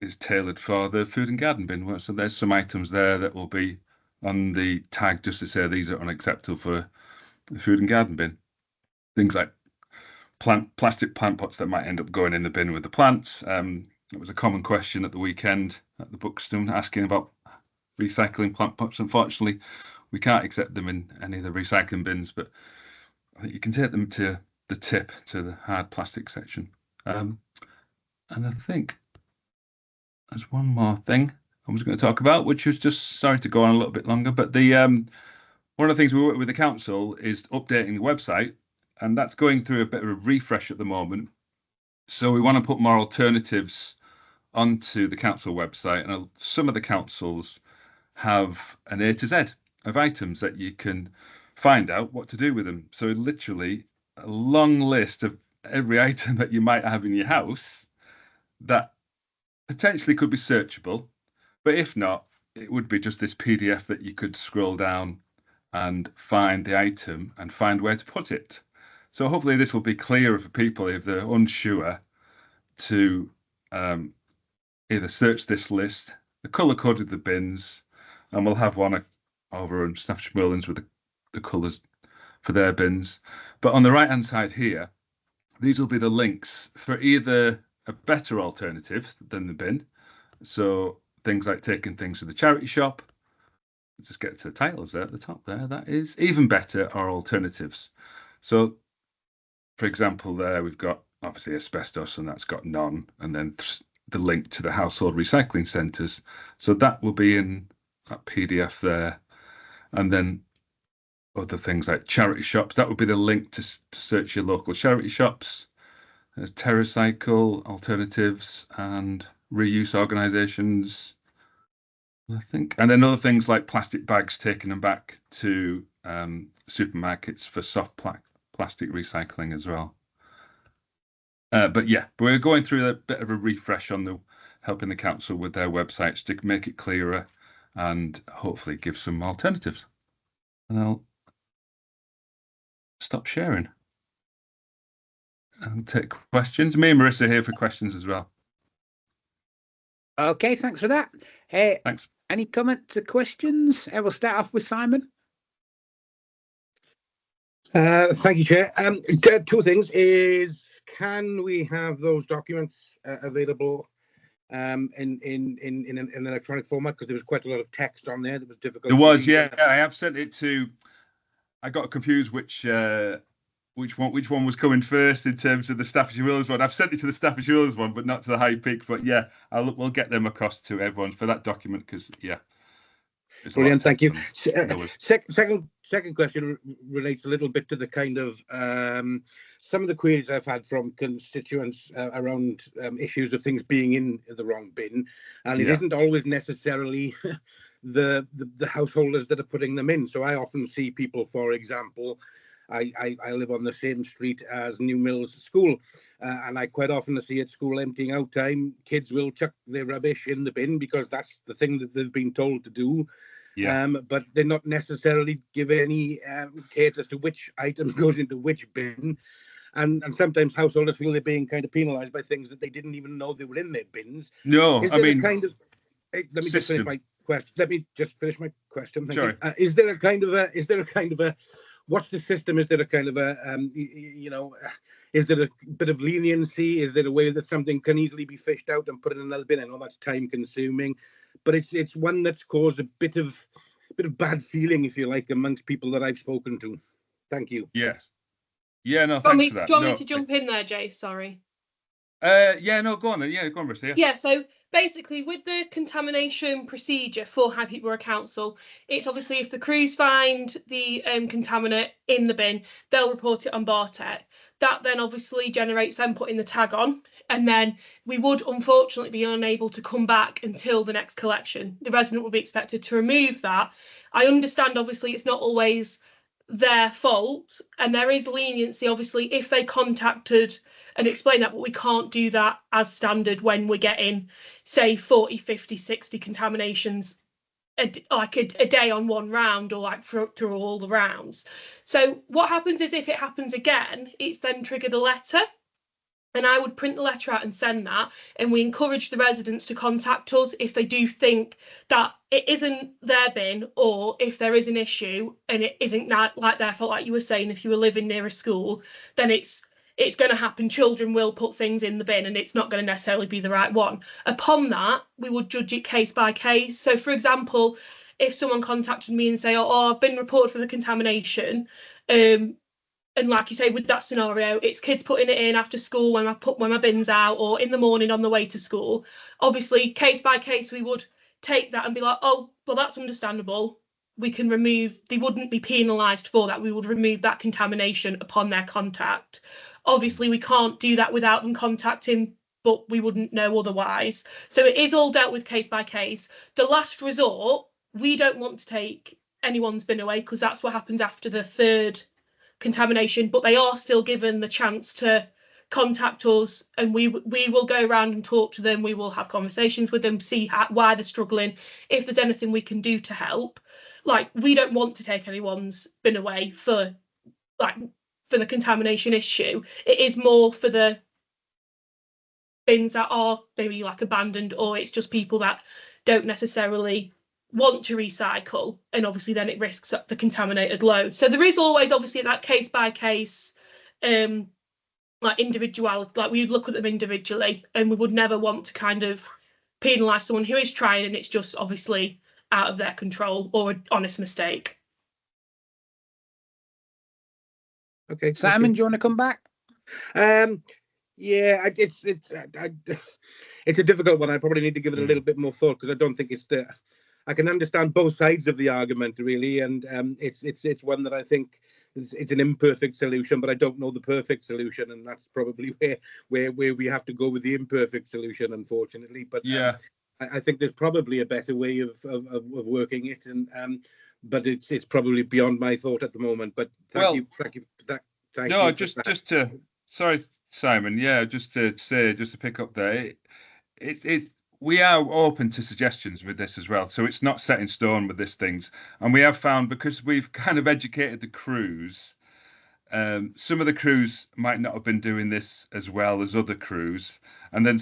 is tailored for the food and garden bin. So there's some items there that will be on the tag just to say these are unacceptable for the food and garden bin. Things like plastic plant pots that might end up going in the bin with the plants. It was a common question at the weekend at the Buxton asking about recycling plant pots. Unfortunately, we can't accept them in any of the recycling bins, but I think you can take them to the tip, to the hard plastic section. And I think there's one more thing I was going to talk about, which was just, sorry to go on a little bit longer, but the one of the things we work with the council is updating the website, and that's going through a bit of a refresh at the moment. So we want to put more alternatives onto the council website, and some of the councils have an A to Z of items that you can find out what to do with them. So literally a long list of every item that you might have in your house that potentially could be searchable, but if not, it would be just this PDF that you could scroll down and find the item and find where to put it. So hopefully this will be clearer for people if they're unsure to either search this list, the colour coded the bins, and we'll have one over in Staffordshire Moorlands with the colours for their bins. But on the right hand side here, these will be the links for either a better alternative than the bin. So things like taking things to the charity shop. Just get to the titles there at the top there. That is even better, or alternatives. So, for example, there we've got obviously asbestos, and that's got none, and then the link to the household recycling centres. So that will be in that PDF there, and then other things like charity shops. That would be the link to search your local charity shops. There's TerraCycle, alternatives, and reuse organisations, I think. And then other things like plastic bags, taking them back to supermarkets for soft plastic recycling as well. But yeah, we're going through a bit of a refresh on helping the council with their websites to make it clearer and hopefully give some alternatives. And I'll stop sharing and take questions. Me and Marissa are here for questions as well. Okay, thanks for that. Hey, thanks. Any comments or questions? We'll start off with Simon. Thank you, Chair. Two things is, can we have those documents available in an electronic format? Because there was quite a lot of text on there that was difficult. There was, yeah. I have sent it to. I got confused which one was coming first in terms of the Staffordshire Wills one. I've sent it to the Staffordshire Wills one, but not to the High Peak. But yeah, we'll get them across to everyone for that document, because yeah. Brilliant, thank you. Second question relates a little bit to the kind of some of the queries I've had from constituents around issues of things being in the wrong bin, and it isn't always necessarily the householders that are putting them in. So I often see people, for example, I live on the same street as New Mills School, and I quite often see at school emptying out time, kids will chuck their rubbish in the bin because that's the thing that they've been told to do. Yeah. But they're not necessarily given any care as to which item goes into which bin. And sometimes householders feel they're being kind of penalised by things that they didn't even know they were in their bins. No, let me just finish my question. Let me just finish my question. Sure. Is there a kind of a what's the system? Is there a kind of a is there a bit of leniency? Is there a way that something can easily be fished out and put in another bin? I know that's time consuming, but it's one that's caused a bit of bad feeling, if you like, amongst people that I've spoken to. Thank you. Yes. Yeah, no, thanks for that. Do you want me to jump in there, Jay? Sorry. Yeah, no, go on then. Yeah, go on, Marissa. Yeah, so basically with the contamination procedure for High Peak Borough Council, it's obviously if the crews find the contaminant in the bin, they'll report it on Bartek. That then obviously generates them putting the tag on, and then we would unfortunately be unable to come back until the next collection. The resident would be expected to remove that. I understand obviously it's not always their fault, and there is leniency obviously if they contacted and explained that, but we can't do that as standard when we're getting say 40, 50, 60 contaminations a day on one round, or like through all the rounds. So what happens is if it happens again, it's then triggered a letter, and I would print the letter out and send that, and we encourage the residents to contact us if they do think that it isn't their bin, or if there is an issue and it isn't like their fault, like you were saying, if you were living near a school, then it's going to happen. Children will put things in the bin and it's not going to necessarily be the right one. Upon that, we would judge it case by case. So for example, if someone contacted me and say, oh, I've been reported for the contamination, and like you say, with that scenario, it's kids putting it in after school when my bin's out, or in the morning on the way to school. Obviously, case by case, we would take that and be like, oh, well, that's understandable. we can remove, they wouldn't be penalised for that. We would remove that contamination upon their contact. Obviously, we can't do that without them contacting, but we wouldn't know otherwise. So it is all dealt with case by case. The last resort, we don't want to take anyone's bin away because that's what happens after the third contamination, but they are still given the chance to contact us, and we will go around and talk to them. We will have conversations with them, see why they're struggling, if there's anything we can do to help. Like, we don't want to take anyone's bin away for the contamination issue. It is more for the bins that are maybe like abandoned, or it's just people that don't necessarily want to recycle, and obviously then it risks up the contaminated load. So there is always obviously that case by case like individuality, like we'd look at them individually, and we would never want to kind of penalise someone who is trying and it's just obviously out of their control or an honest mistake. Okay, Simon, do you want to come back? Yeah, it's a difficult one. I probably need to give it a little bit more thought, because I don't think it's the. I can understand both sides of the argument really, and it's one that I think it's an imperfect solution, but I don't know the perfect solution, and that's probably where we have to go with the imperfect solution, unfortunately. But yeah, I think there's probably a better way of working it, and but it's probably beyond my thought at the moment. But thank you for that. No, just to sorry, Simon. Yeah, just to pick up there, we are open to suggestions with this as well. So it's not set in stone with these things. And we have found, because we've kind of educated the crews, some of the crews might not have been doing this as well as other crews. And then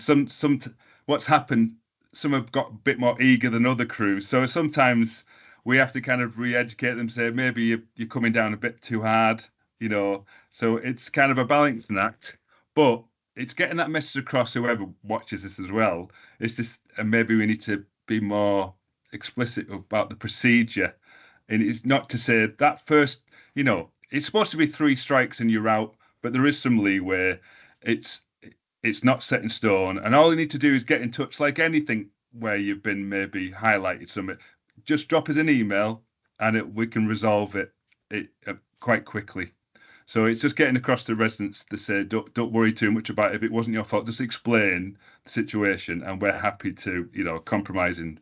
what's happened, some have got a bit more eager than other crews. So sometimes we have to kind of re-educate them, say, maybe you're coming down a bit too hard, So it's kind of a balancing act. But it's getting that message across, whoever watches this as well. It's just, and maybe we need to be more explicit about the procedure. And it's not to say that first, it's supposed to be 3 strikes and you're out, but there is some leeway. It's not set in stone. And all you need to do is get in touch, like anything where you've been maybe highlighted something. Just drop us an email and we can resolve it quite quickly. So it's just getting across to residents to say, don't worry too much about it. If it wasn't your fault, just explain the situation, and we're happy to, compromise and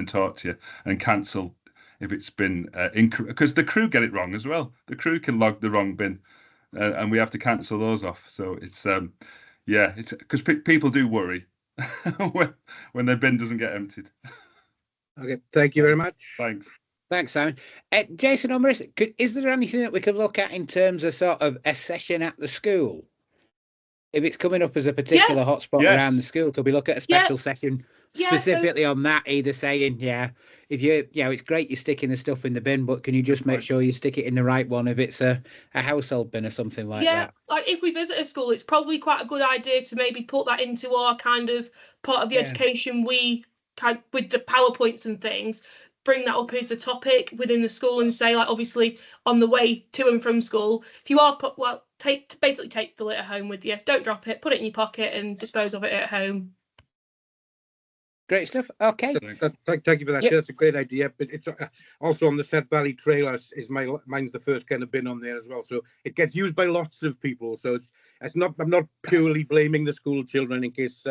talk to you and cancel if it's been incorrect, because the crew get it wrong as well. The crew can log the wrong bin, and we have to cancel those off. So it's it's because people do worry when their bin doesn't get emptied. Okay, thank you very much. Thanks, Simon. Jason or Marissa, is there anything that we could look at in terms of sort of a session at the school? If it's coming up as a particular hotspot around the school, could we look at a special session specifically on that? Either saying, if it's great you're sticking the stuff in the bin, but can you just make sure you stick it in the right one if it's a household bin or something like that? Yeah, like if we visit a school, it's probably quite a good idea to maybe put that into our kind of part of the education we can, with the PowerPoints and things, bring that up as a topic within the school and say, like, obviously on the way to and from school, if you are take the litter home with you, don't drop it, put it in your pocket and dispose of it at home. Great stuff. Okay, thank you for that. Yeah. That's a great idea, but it's also on the Set Valley Trail mine's the first kind of bin on there as well, so it gets used by lots of people. So it's not, I'm not purely blaming the school children, in case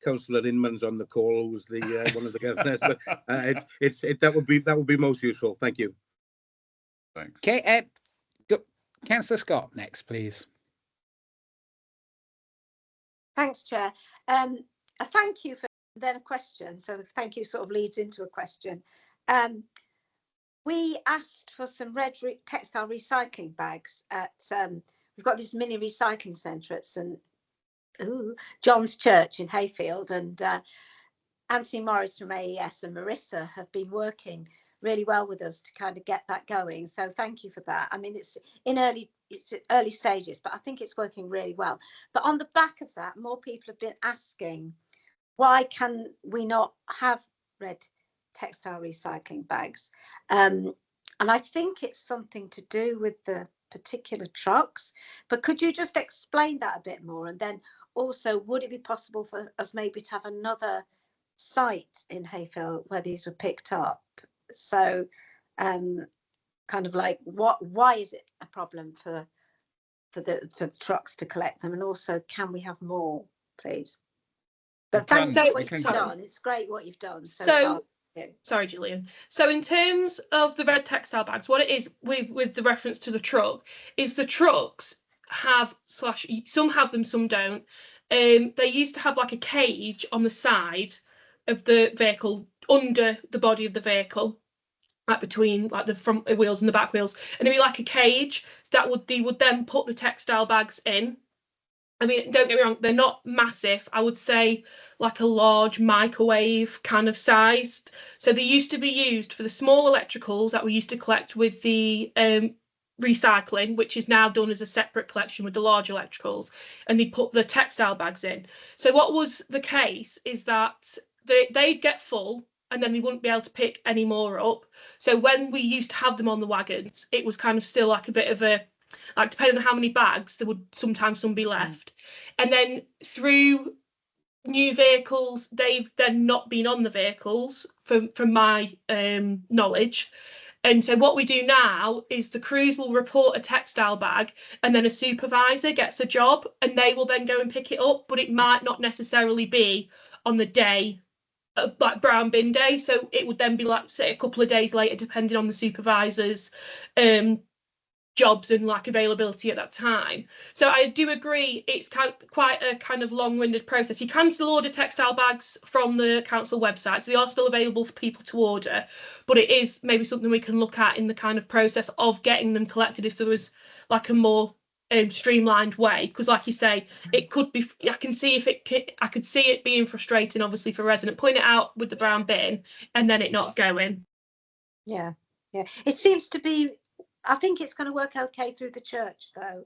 Councillor Inman's on the call, who's the one of the governors, but that would be most useful. Thank you. Thanks. Okay, Councillor Scott next, please. Thanks, Chair. A thank you for then a question. So the thank you sort of leads into a question. We asked for some red textile recycling bags at we've got this mini recycling centre at John's Church in Hayfield, and Anthony Morris from AES and Marissa have been working really well with us to kind of get that going. So thank you for that. I mean, it's early stages, but I think it's working really well. But on the back of that, more people have been asking, why can we not have red textile recycling bags? And I think it's something to do with the particular trucks, but could you just explain that a bit more? And then also, would it be possible for us maybe to have another site in Hayfield where these were picked up? So kind of like why is it a problem for the trucks to collect them, and also can we have more, please? But thanks for what you've done. It's great what you've done. So sorry, Gillian. So in terms of the red textile bags, what it is with the reference to the truck is the trucks have some have them, some don't. They used to have like a cage on the side of the vehicle, under the body of the vehicle, like between like the front wheels and the back wheels, and it'd be like a cage that they would then put the textile bags in. I mean, don't get me wrong, they're not massive. I would say like a large microwave kind of sized. So they used to be used for the small electricals that we used to collect with the recycling, which is now done as a separate collection with the large electricals, and they put the textile bags in. So what was the case is that they'd get full and then they wouldn't be able to pick any more up. So when we used to have them on the wagons, it was kind of still like a bit of a, like depending on how many bags, there would sometimes some be left. And then through new vehicles, they've then not been on the vehicles from my knowledge. And so what we do now is the crews will report a textile bag, and then a supervisor gets a job and they will then go and pick it up, but it might not necessarily be on the day, like brown bin day. So it would then be like, say, a couple of days later, depending on the supervisor's jobs and like availability at that time. So I do agree it's quite a kind of long-winded process. You can still order textile bags from the council website, so they are still available for people to order, but it is maybe something we can look at in the kind of process of getting them collected if there was like a more streamlined way, because like you say, it could be, I could see it being frustrating obviously for resident, putting it out with the brown bin and then it not going. Yeah, it seems to be, I think it's going to work okay through the church though,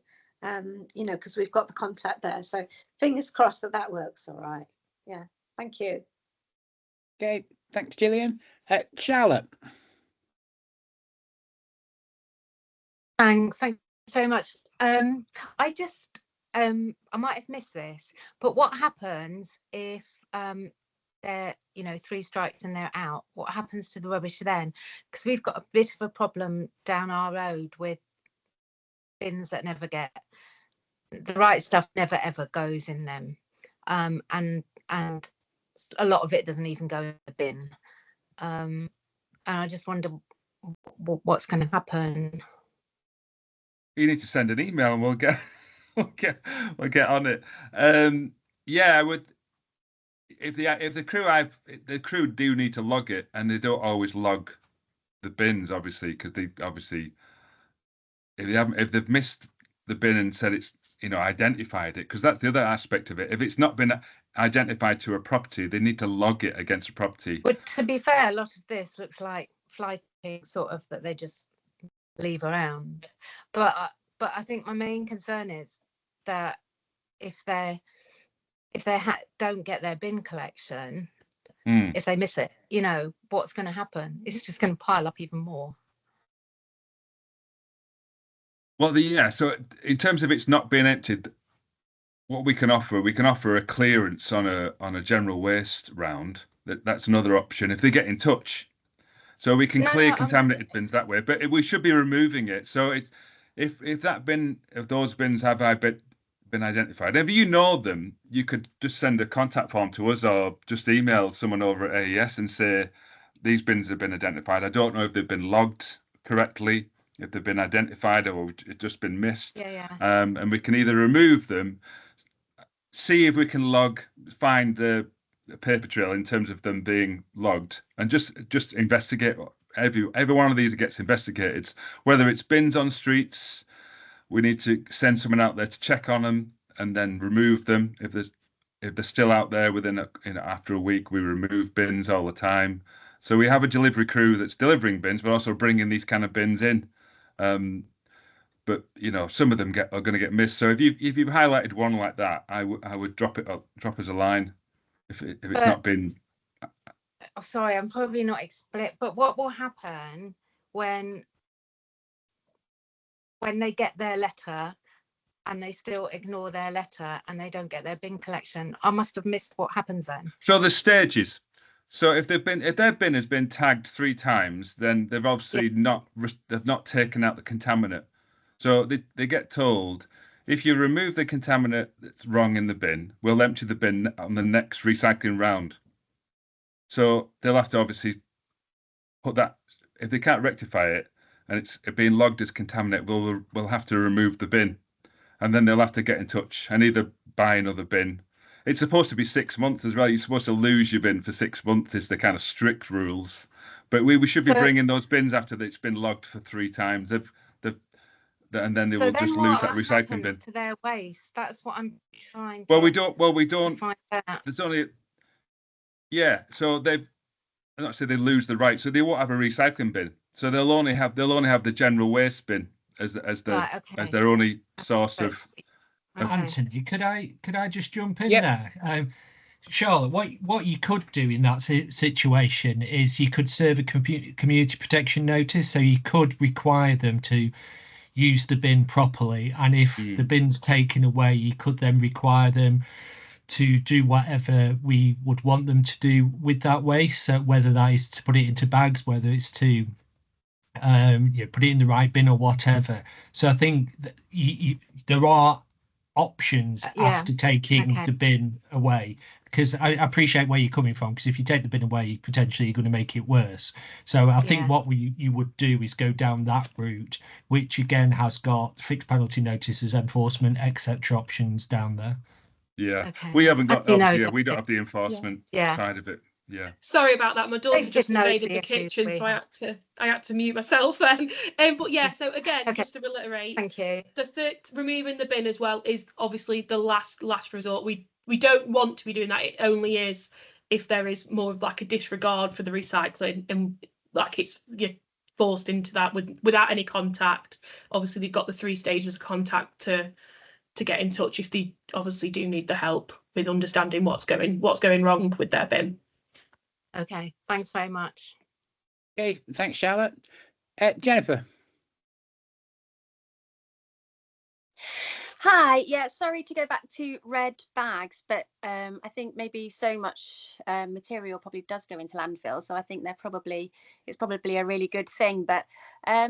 you know, because we've got the contact there, so fingers crossed that works all right. Yeah, thank you. Okay, thanks Gillian. Charlotte. Thanks so much. I just I might have missed this, but what happens if they're 3 strikes and they're out? What happens to the rubbish then? Because we've got a bit of a problem down our road with bins that never get the right stuff, never ever goes in them, and a lot of it doesn't even go in the bin, and I just wonder what's going to happen. You need to send an email and we'll get on it. Yeah, I would. If the crew do need to log it, and they don't always log the bins, obviously, because if they've missed the bin and said it's identified it, because that's the other aspect of it. If it's not been identified to a property, they need to log it against a property. But to be fair, a lot of this looks like fly pigs, sort of, that they just leave around. But I think my main concern is that if they don't get their bin collection, if they miss it, what's going to happen? It's just going to pile up even more. Well, so in terms of it's not being emptied, what we can offer a clearance on a general waste round. That's another option if they get in touch. So we can clear contaminated bins that way, but we should be removing it. So it's if those bins have been identified, if you know them, you could just send a contact form to us or just email someone over at AES and say these bins have been identified. I don't know if they've been logged correctly, if they've been identified or it's just been missed. And we can either remove them, see if we can find the paper trail in terms of them being logged, and just investigate every one of these that gets investigated. Whether it's bins on streets, we need to send someone out there to check on them and then remove them. If they're still out there after a week, we remove bins all the time. So we have a delivery crew that's delivering bins, but also bringing these kind of bins in. But some of them are going to get missed. So if you've highlighted one like that, I would drop us a line if it's not been. Oh, sorry, I'm probably not explicit, but what will happen when they get their letter and they still ignore their letter and they don't get their bin collection? I must have missed what happens then. So there's stages. So if their bin has been tagged 3 times, then they've obviously they've not taken out the contaminant. So they get told, if you remove the contaminant that's wrong in the bin, we'll empty the bin on the next recycling round. So they'll have to obviously put that, if they can't rectify it and it's being logged as contaminant, we'll have to remove the bin. And then they'll have to get in touch and either buy another bin. It's supposed to be 6 months as well. You're supposed to lose your bin for 6 months is the kind of strict rules. But we should be bringing those bins after it's been logged for 3 times. And then they will just lose that recycling bin. To their waste. That's what I'm trying to. Well, we don't. Find out. There's only. Yeah, so they've. I'm not saying they lose the right, so they won't have a recycling bin. So they'll only have the general waste bin as their only source of. Anthony, could I just jump in there? Charlotte, what you could do in that situation is you could serve a community protection notice, so you could require them to use the bin properly, and if the bin's taken away, you could then require them to do whatever we would want them to do with that waste. So whether that is to put it into bags, whether it's to put it in the right bin or whatever. So I think that there are options after taking the bin away, because I appreciate where you're coming from, because if you take the bin away, potentially you're going to make it worse. So I think what you would do is go down that route, which again has got fixed penalty notices, enforcement, etc. options down there. We haven't got we don't have the enforcement side of it. Sorry about that. My daughter just invaded the kitchen, so I had to mute myself then. But yeah, so again, just to reiterate, thank you. Removing the bin as well is obviously the last resort. We don't want to be doing that. It only is if there is more of like a disregard for the recycling and like you're forced into that without any contact. Obviously, they've got the 3 stages of contact to get in touch if they obviously do need the help with understanding what's going wrong with their bin. Okay, thanks very much. Okay, thanks, Charlotte. Jennifer. Hi, sorry to go back to red bags, but I think maybe so much material probably does go into landfill, so I think it's probably a really good thing. But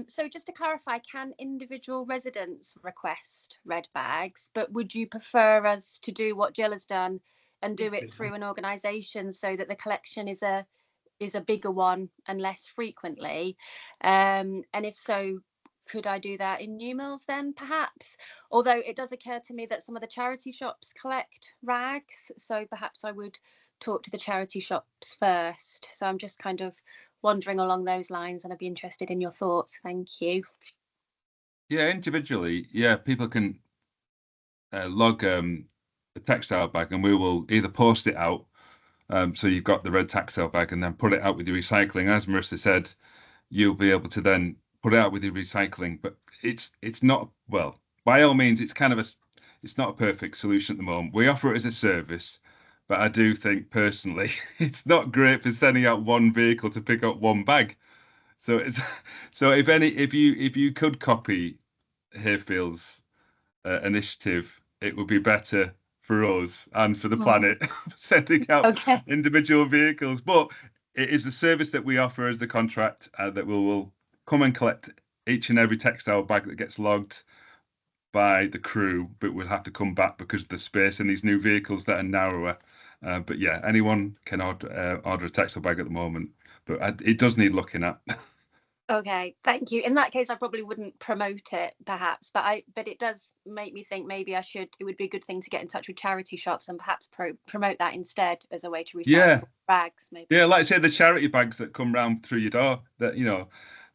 so just to clarify, can individual residents request red bags, but would you prefer us to do what Jill has done and do it through an organisation so that the collection is a bigger one and less frequently? And if so, could I do that in Newmilns then, perhaps? Although it does occur to me that some of the charity shops collect rags, so perhaps I would talk to the charity shops first. So I'm just kind of wandering along those lines, and I'd be interested in your thoughts. Thank you. Yeah, individually, people can log a textile bag, and we will either post it out, so you've got the red textile bag, and then put it out with your recycling. As Marissa said, you'll be able to then put it out with your recycling, but it's not, well, by all means, it's not a perfect solution at the moment. We offer it as a service, but I do think personally it's not great for sending out one vehicle to pick up one bag. So if you could copy Hayfield's initiative, it would be better for us and for the planet sending out individual vehicles. But it is a service that we offer as the contract that will come and collect each and every textile bag that gets logged by the crew, but we'll have to come back because of the space in these new vehicles that are narrower. But yeah, anyone can order a textile bag at the moment, but it does need looking at. Okay, thank you. In that case, I probably wouldn't promote it, perhaps, but it does make me think maybe it would be a good thing to get in touch with charity shops and perhaps promote that instead as a way to recycle bags. Maybe. Yeah, like I say, the charity bags that come round through your door, that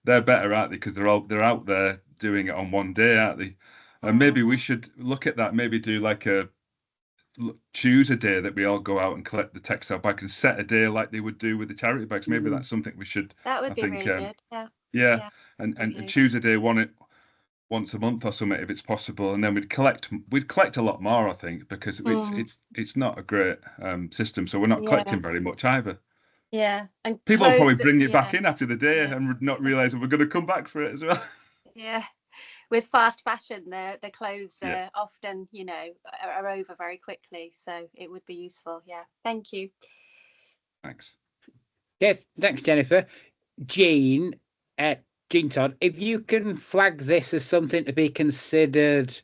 they're better, aren't they? Because they're out there doing it on one day, aren't they? And maybe we should look at that. Maybe do like choose a day that we all go out and collect the textile bags and set a day like they would do with the charity bags. Maybe that's something we should. That would be really good. Yeah. And choose a day once a month or something if it's possible, and then we'd collect a lot more, I think, because it's not a great system, so we're not collecting very much either. Yeah, and people will probably bring it back in after the day and not realise that we're going to come back for it as well. Yeah, with fast fashion, the clothes are often, are over very quickly, so it would be useful. Yeah, thank you. Thanks. Yes, thanks, Jennifer. Jean Todd, if you can flag this as something to be considered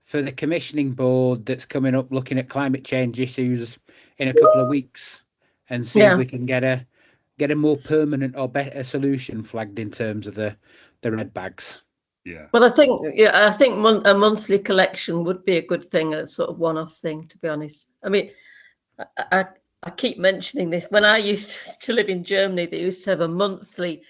for the commissioning board that's coming up looking at climate change issues in a couple of weeks, and see if we can get a more permanent or better solution flagged in terms of the red bags. Yeah. Well, I think a monthly collection would be a good thing, a sort of one-off thing, to be honest. I mean, I keep mentioning this. When I used to live in Germany, they used to have a monthly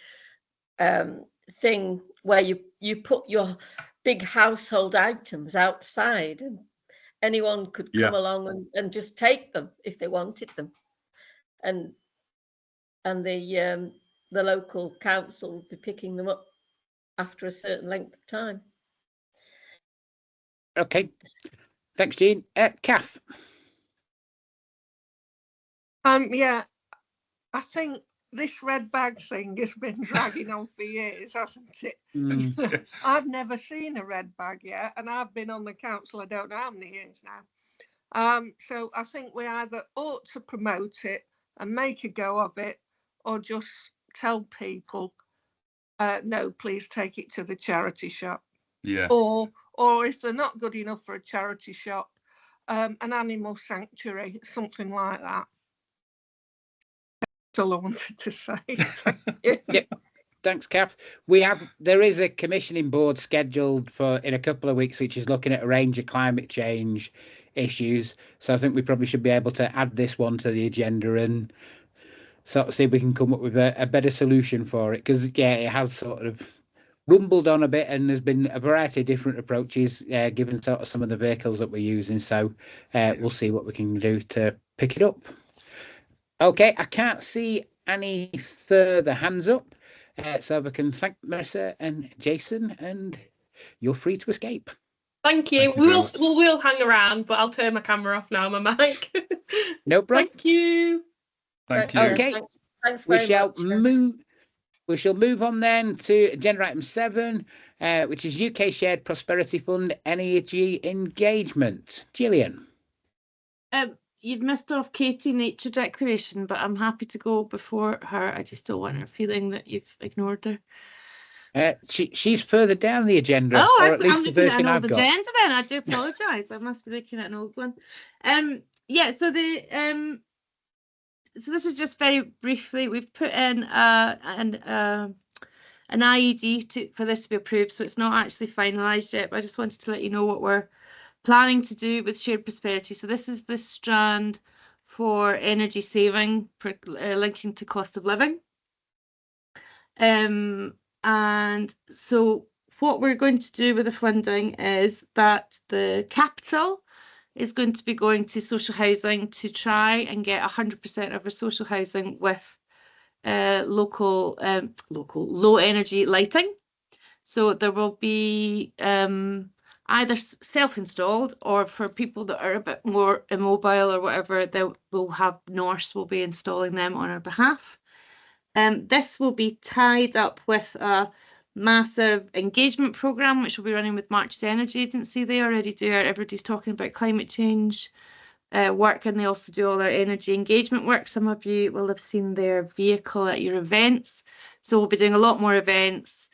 thing where you put your big household items outside, and anyone could come along and just take them if they wanted them, and the local council would be picking them up after a certain length of time. Okay, thanks, Jean. Kath. Yeah, I think this red bag thing has been dragging on for years, hasn't it? I've never seen a red bag yet, and I've been on the council I don't know how many years now. So I think we either ought to promote it and make a go of it, or just tell people, no, please take it to the charity shop. Yeah. Or if they're not good enough for a charity shop, an animal sanctuary, something like that. That's all I wanted to say. Yeah, thanks, Kath. There is a commissioning board scheduled for in a couple of weeks, which is looking at a range of climate change issues. So I think we probably should be able to add this one to the agenda and sort of see if we can come up with a better solution for it, because it has sort of rumbled on a bit, and there's been a variety of different approaches given sort of some of the vehicles that we're using. So we'll see what we can do to pick it up. Okay, I can't see any further hands up, so I can thank Marissa and Jason, and you're free to escape. Thank you. We'll hang around, but I'll turn my camera off now, my mic. No problem. Thank you. Thank you. Okay, thanks we very shall much. We shall move on then to agenda item 7, which is UK Shared Prosperity Fund Energy Engagement. Gillian. You've missed off Katie Nature Declaration, but I'm happy to go before her. I just don't want her feeling that you've ignored her. She's further down the agenda. Oh, or at least I'm the looking at version an I've old got. agenda then. I do apologise. I must be looking at an old one. Yeah, so so this is just very briefly, we've put in an IED for this to be approved, so it's not actually finalised yet, but I just wanted to let you know what we're planning to do with Shared Prosperity. So this is the strand for energy saving, linking to cost of living. And so what we're going to do with the funding is that the capital is going to be going to social housing to try and get 100% of our social housing with local low energy lighting. So there will be either self-installed, or for people that are a bit more immobile or whatever, they will have Norse will be installing them on our behalf. This will be tied up with a massive engagement programme, which will be running with Marches Energy Agency. They already do everybody's talking about climate change work, and they also do all their energy engagement work. Some of you will have seen their vehicle at your events. So we'll be doing a lot more events.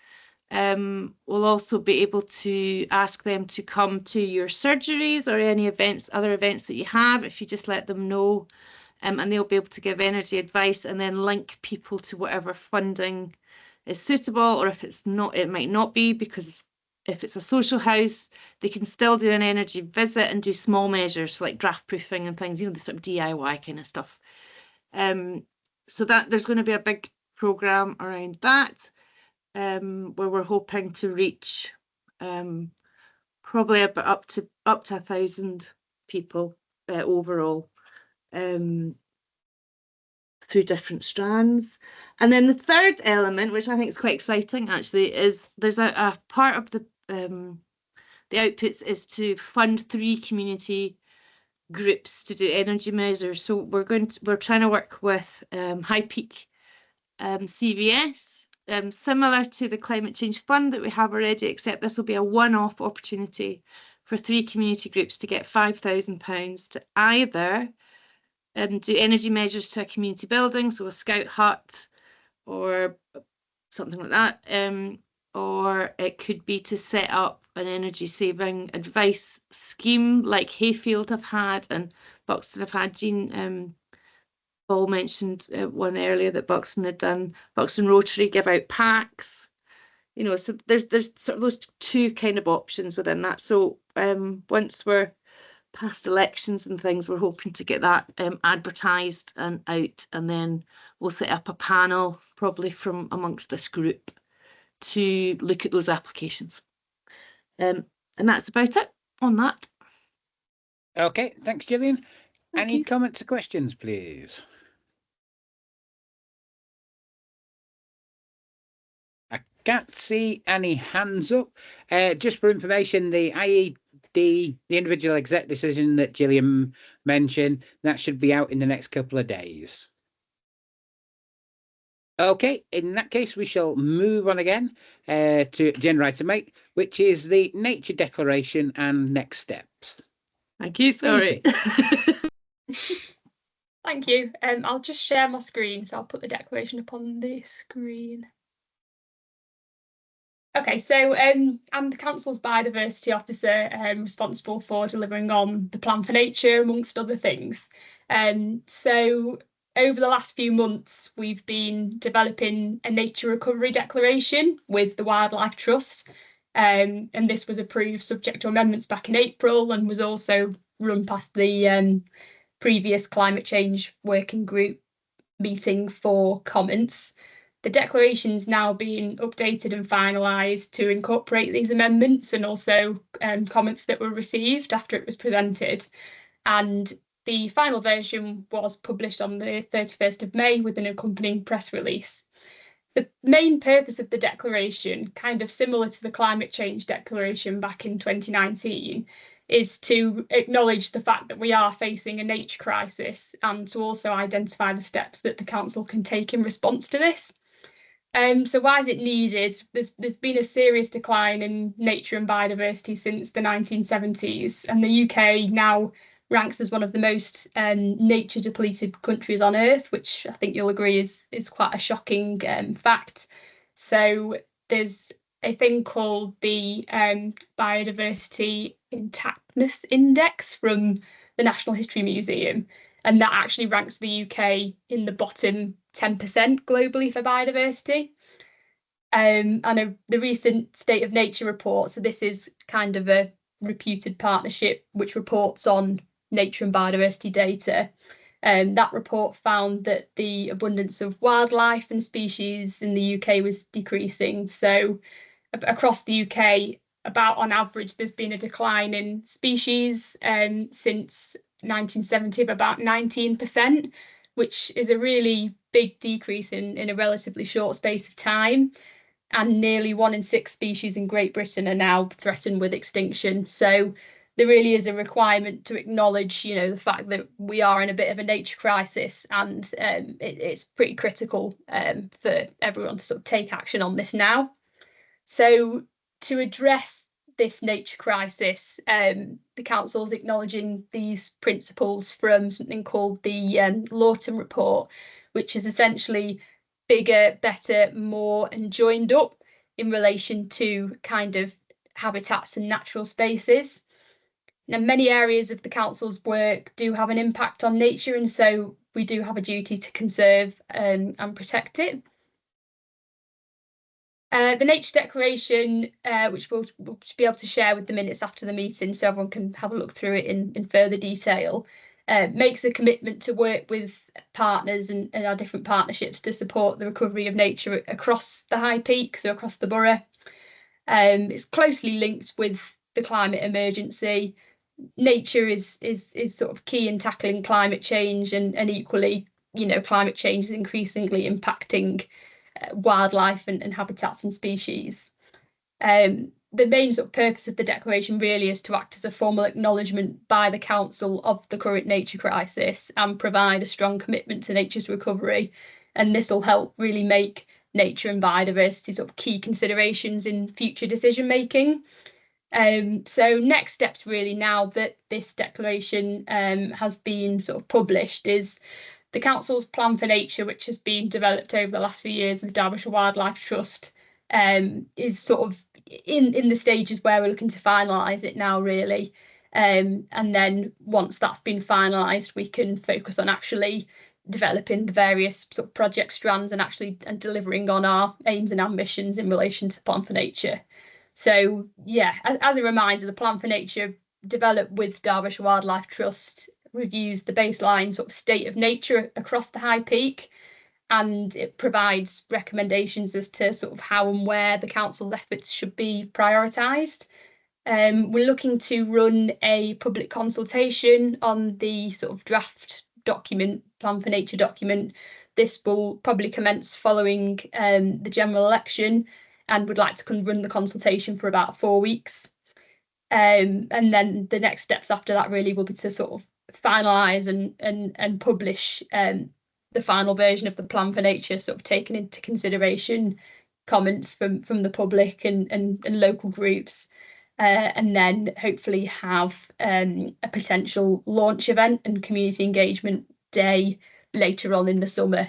We'll also be able to ask them to come to your surgeries or any events, other events that you have, if you just let them know, and they'll be able to give energy advice and then link people to whatever funding is suitable, or if it's not, it might not be, because if it's a social house, they can still do an energy visit and do small measures like draft proofing and things, the sort of DIY kind of stuff. So that there's going to be a big programme around that. Where we're hoping to reach probably about up to 1,000 people overall through different strands. And then the third element, which I think is quite exciting actually, is there's a part of the outputs is to fund 3 community groups to do energy measures. So we're trying to work with High Peak CVS. Similar to the Climate Change Fund that we have already, except this will be a one-off opportunity for 3 community groups to get £5,000 to either do energy measures to a community building, so a scout hut or something like that. Or it could be to set up an energy saving advice scheme like Hayfield have had and Buxton have had. Jean Paul mentioned one earlier that Buxton had done. Buxton Rotary give out packs. You know, so there's sort of those two kind of options within that. So once we're past elections and things, we're hoping to get that advertised and out, and then we'll set up a panel probably from amongst this group to look at those applications. And that's about it on that. Okay, thanks, Gillian. Any comments or questions, please? I can't see any hands up. Just for information, the IED, the individual exec decision that Gillian mentioned, that should be out in the next couple of days. Okay, in that case, we shall move on again to agenda item 8, which is the Nature Declaration and next steps. Thank you, sorry. Thank you. I'll just share my screen, so I'll put the declaration up on the screen. Okay, so I'm the Council's Biodiversity Officer, responsible for delivering on the Plan for Nature, amongst other things. So over the last few months, we've been developing a nature recovery declaration with the Wildlife Trust. And this was approved subject to amendments back in April and was also run past the previous climate change working group meeting for comments. The declaration's now being updated and finalised to incorporate these amendments and also comments that were received after it was presented. And the final version was published on the 31st of May with an accompanying press release. The main purpose of the declaration, kind of similar to the climate change declaration back in 2019, is to acknowledge the fact that we are facing a nature crisis and to also identify the steps that the council can take in response to this. So why is it needed? There's been a serious decline in nature and biodiversity since the 1970s, and the UK now ranks as one of the most nature depleted countries on earth, which I think you'll agree is quite a shocking fact. So there's a thing called the Biodiversity Intactness Index from the Natural History Museum, and that actually ranks the UK in the bottom 10% globally for biodiversity. And the recent State of Nature report, so this is kind of a reputed partnership which reports on nature and biodiversity data. That report found that the abundance of wildlife and species in the UK was decreasing. So across the UK, about on average, there's been a decline in species since 1970 of about 19%, which is a really big decrease in a relatively short space of time. And nearly 1 in 6 species in Great Britain are now threatened with extinction. So there really is a requirement to acknowledge, you know, the fact that we are in a bit of a nature crisis, and it's pretty critical for everyone to sort of take action on this now. So to address this nature crisis, the council is acknowledging these principles from something called the Lawton Report, which is essentially bigger, better, more and joined up in relation to kind of habitats and natural spaces. Now, many areas of the council's work do have an impact on nature, and so we do have a duty to conserve and protect it. The Nature Declaration, which we'll be able to share with the minutes after the meeting so everyone can have a look through it in further detail, makes a commitment to work with partners and our different partnerships to support the recovery of nature across the High Peak, so across the borough. It's closely linked with the climate emergency. Nature is sort of key in tackling climate change, and equally, you know, climate change is increasingly impacting wildlife and habitats and species. The main sort of purpose of the declaration really is to act as a formal acknowledgement by the council of the current nature crisis and provide a strong commitment to nature's recovery. And this will help really make nature and biodiversity sort of key considerations in future decision making. So next steps really, now that this declaration has been sort of published, is the council's plan for nature, which has been developed over the last few years with Derbyshire Wildlife Trust, is sort of in the stages where we're looking to finalise it now, really. And then once that's been finalised, we can focus on actually developing the various sort of project strands and delivering on our aims and ambitions in relation to Plan for Nature. So yeah, as a reminder, the Plan for Nature, developed with Derbyshire Wildlife Trust, reviews the baseline sort of state of nature across the High Peak, and it provides recommendations as to sort of how and where the council's efforts should be prioritised. We're looking to run a public consultation on the sort of draft document, Plan for Nature document. This will probably commence following the general election, and would like to run the consultation for about 4 weeks. And then the next steps after that really will be to sort of finalise and publish the final version of the Plan for Nature, sort of taking into consideration comments from the public and local groups, and then hopefully have a potential launch event and community engagement day later on in the summer.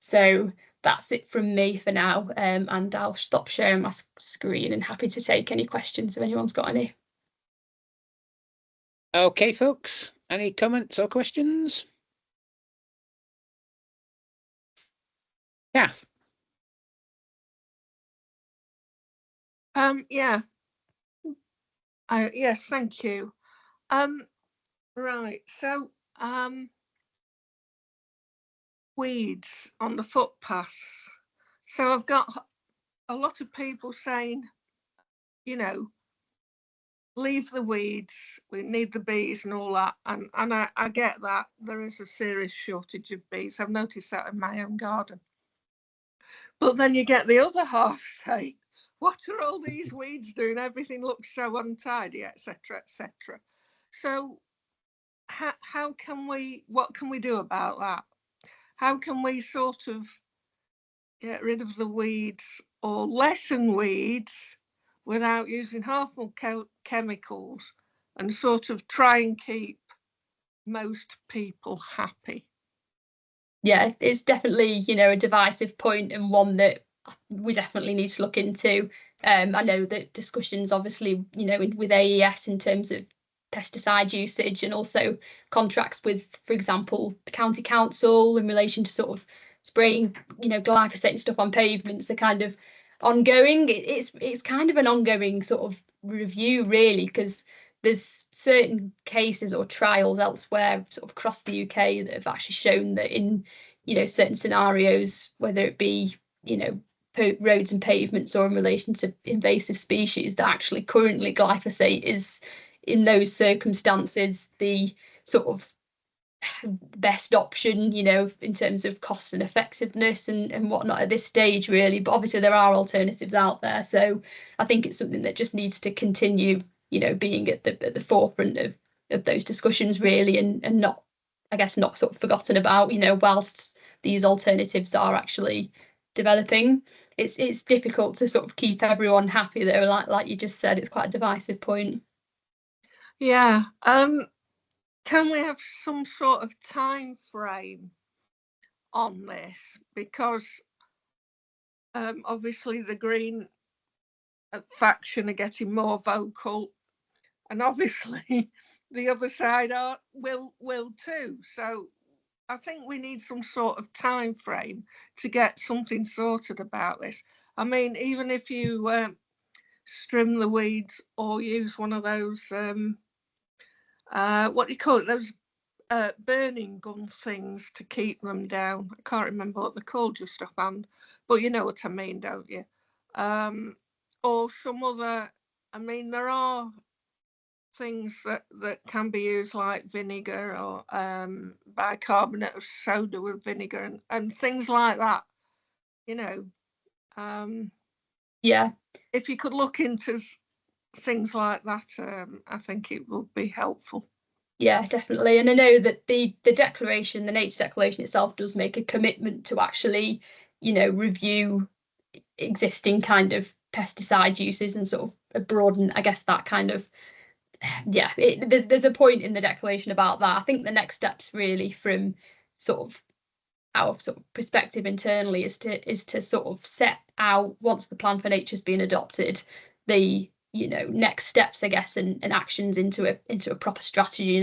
So that's it from me for now, and I'll stop sharing my screen and happy to take any questions if anyone's got any. Okay, folks, any comments or questions? Kath. Yeah. Yes, thank you. Right, so weeds on the footpaths. So I've got a lot of people saying, you know, leave the weeds, we need the bees and all that, and I get that. There is a serious shortage of bees. I've noticed that in my own garden. But then you get the other half say, what are all these weeds doing? Everything looks so untidy, etc., etc. So how can we, what can we do about that? How can we sort of get rid of the weeds or lessen weeds without using harmful chemicals, and sort of try and keep most people happy? Yeah, it's definitely, you know, a divisive point, and one that we definitely need to look into. I know that discussions, obviously, you know, with AES in terms of pesticide usage, and also contracts with, for example, the county council in relation to sort of spraying, you know, glyphosate and stuff on pavements, are kind of ongoing. It's kind of an ongoing sort of review, really, because there's certain cases or trials elsewhere sort of across the UK that have actually shown that in, you know, certain scenarios, whether it be, you know, roads and pavements or in relation to invasive species, that actually currently glyphosate is, in those circumstances, the sort of best option, you know, in terms of cost and effectiveness and whatnot at this stage, really. But obviously there are alternatives out there, so I think it's something that just needs to continue, you know, being at the forefront of those discussions, really, and not, I guess, not sort of forgotten about, you know, whilst these alternatives are actually developing. It's difficult to sort of keep everyone happy, though. Like you just said, it's quite a divisive point. Yeah. Can we have some sort of time frame on this? Because obviously the Green faction are getting more vocal, and obviously the other side will too. So I think we need some sort of time frame to get something sorted about this. I mean, even if you trim the weeds or use one of those what do you call it, those burning gun things to keep them down. I can't remember what they're called just offhand, but you know what I mean, don't you? Or some other, I mean, there are things that can be used, like vinegar or bicarbonate of soda with vinegar and things like that, you know. Yeah, if you could look into things like that, I think it would be helpful. Yeah, definitely. And I know that the declaration, the Nature Declaration itself, does make a commitment to actually, you know, review existing kind of pesticide uses and sort of broaden, I guess, that kind of, yeah, there's a point in the declaration about that. I think the next steps really from sort of our sort of perspective internally is to sort of set out, once the plan for nature has been adopted, the next steps, I guess, and actions into a proper strategy,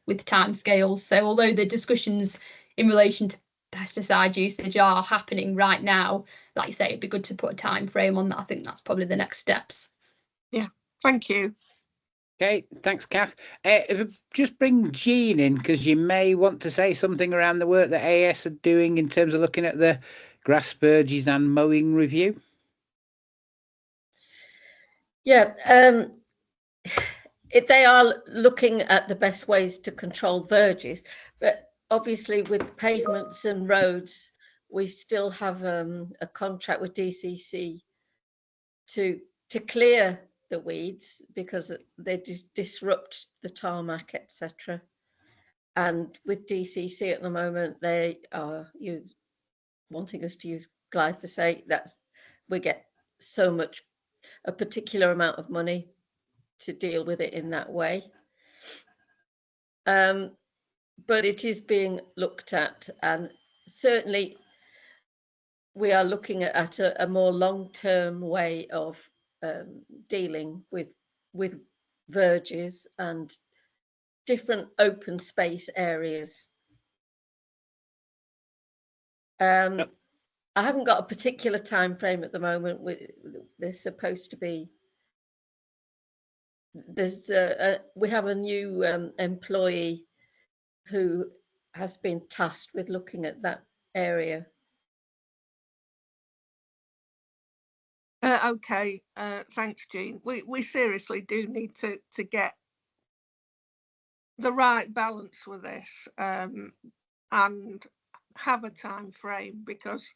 with timescales. So although the discussions in relation to pesticide usage are happening right now, like you say, it'd be good to put a time frame on that. I think that's probably the next steps. Yeah, thank you. Okay, thanks, Kath. Just bring Jean in, because you may want to say something around the work that AS are doing in terms of looking at the grass spurges and mowing review. Yeah, they are looking at the best ways to control verges, but obviously with pavements and roads, we still have a contract with DCC to clear the weeds, because they just disrupt the tarmac, etc. And with DCC at the moment, they are wanting us to use glyphosate. We get so much, a particular amount of money to deal with it in that way. But it is being looked at, and certainly we are looking at a more long-term way of dealing with verges and different open space areas. I haven't got a particular time frame at the moment. There's supposed to be, we have a new employee who has been tasked with looking at that area. Okay, thanks, Jean. We seriously do need to get the right balance with this, and have a time frame, because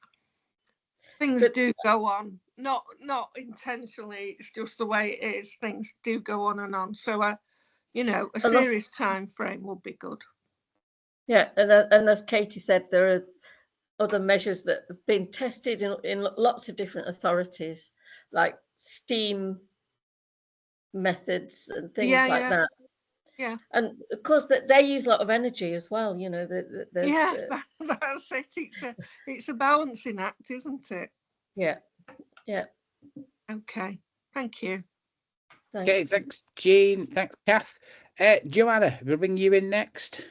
things do go on, not intentionally, it's just the way it is. Things do go on and on. So a serious time frame would be good. Yeah, and as Katie said, there are other measures that have been tested in lots of different authorities, like steam methods and things like that. Yeah. And of course that they use a lot of energy as well, That's it. It's a balancing act, isn't it? Yeah. Okay, thank you. Thanks. Okay, thanks, Jean. Thanks, Kath. Joanna, we'll bring you in next.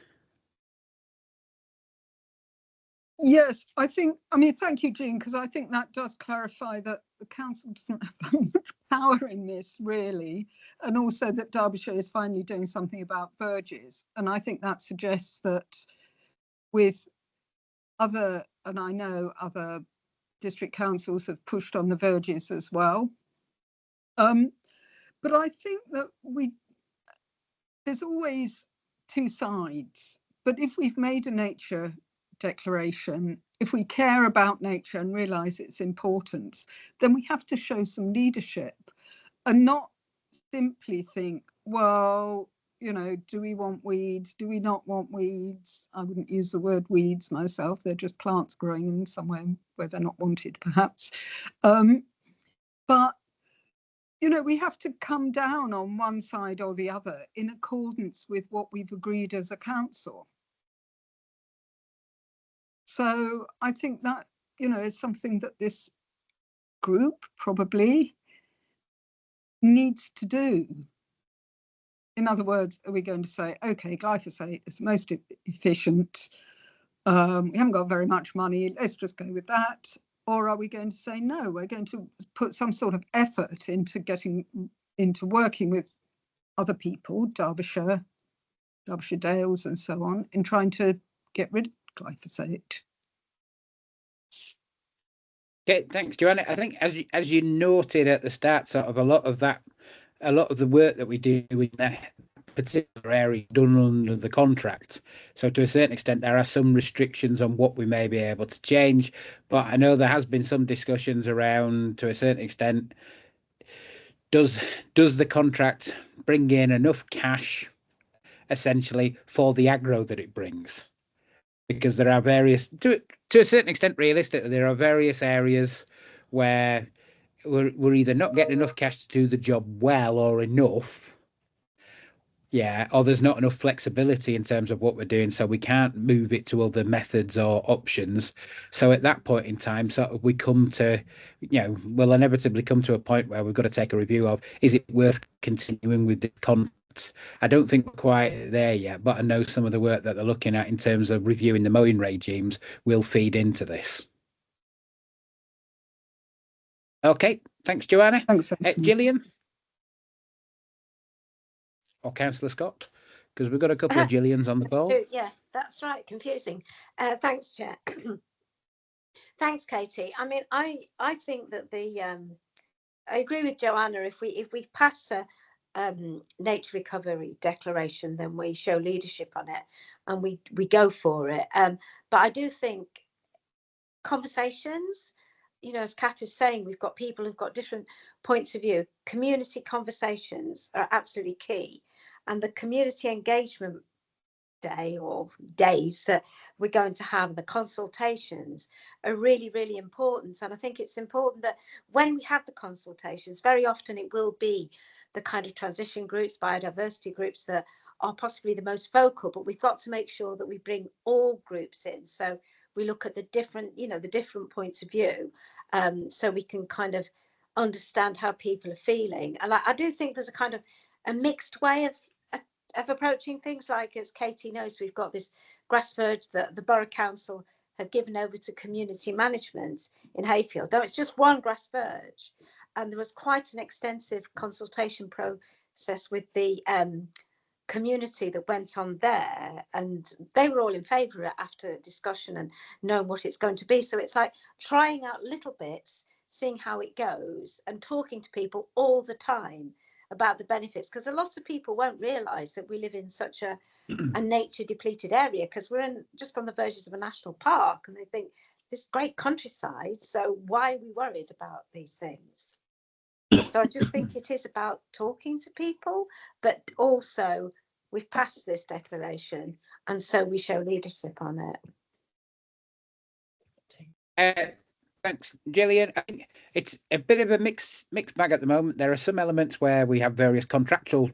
Yes, thank you, Jean, because I think that does clarify that the council doesn't have that much power in this, really, and also that Derbyshire is finally doing something about verges. And I think that suggests that with and I know other district councils have pushed on the verges as well. But I think that there's always two sides. But if we've made a nature declaration, if we care about nature and realise its importance, then we have to show some leadership and not simply think, well, do we want weeds? Do we not want weeds? I wouldn't use the word weeds myself. They're just plants growing in somewhere where they're not wanted, perhaps. But we have to come down on one side or the other in accordance with what we've agreed as a council. So I think that, is something that this group probably needs to do. In other words, are we going to say, okay, glyphosate is the most efficient, we haven't got very much money, let's just go with that? Or are we going to say, no, we're going to put some sort of effort into working with other people, Derbyshire Dales and so on, in trying to get rid of glyphosate? Okay, thanks, Joanna. I think as you noted at the start, sort of a lot of the work that we do in that particular area done under the contract. So to a certain extent, there are some restrictions on what we may be able to change. But I know there has been some discussions around, to a certain extent, does the contract bring in enough cash, essentially, for the aggro that it brings? Because there are various, to a certain extent, realistically, there are various areas where we're either not getting enough cash to do the job well or enough. Yeah, or there's not enough flexibility in terms of what we're doing, so we can't move it to other methods or options. So at that point in time, sort of we come to, we'll inevitably come to a point where we've got to take a review of, is it worth continuing with the contract? I don't think we're quite there yet, but I know some of the work that they're looking at in terms of reviewing the mowing regimes will feed into this. Okay, thanks, Joanna. Thanks, Gillian? Or Councillor Scott, because we've got a couple of Gillians on the call. Yeah, that's right. Confusing. Thanks, Chair. Thanks, Katie. I mean, I think that I agree with Joanna. If we pass a nature recovery declaration, then we show leadership on it and we go for it. But I do think conversations, as Kat is saying, we've got people who've got different points of view. Community conversations are absolutely key. And the community engagement day or days that we're going to have, the consultations are really, really important. And I think it's important that when we have the consultations, very often it will be the kind of transition groups, biodiversity groups that are possibly the most vocal, but we've got to make sure that we bring all groups in. So we look at the different, the different points of view, so we can kind of understand how people are feeling. And I do think there's a kind of a mixed way of approaching things. Like, as Katie knows, we've got this grass verge that the Borough Council have given over to community management in Hayfield. Though it's just one grass verge, and there was quite an extensive consultation process with the community that went on there, and they were all in favour after discussion and knowing what it's going to be. So it's like trying out little bits, seeing how it goes, and talking to people all the time about the benefits, because a lot of people won't realise that we live in such a nature depleted area, because we're just on the verges of a national park, and they think this great countryside, so why are we worried about these things? So I just think it is about talking to people, but also we've passed this declaration, and so we show leadership on it. Thanks, Gillian. I think it's a bit of a mixed bag at the moment. There are some elements where we have various contractual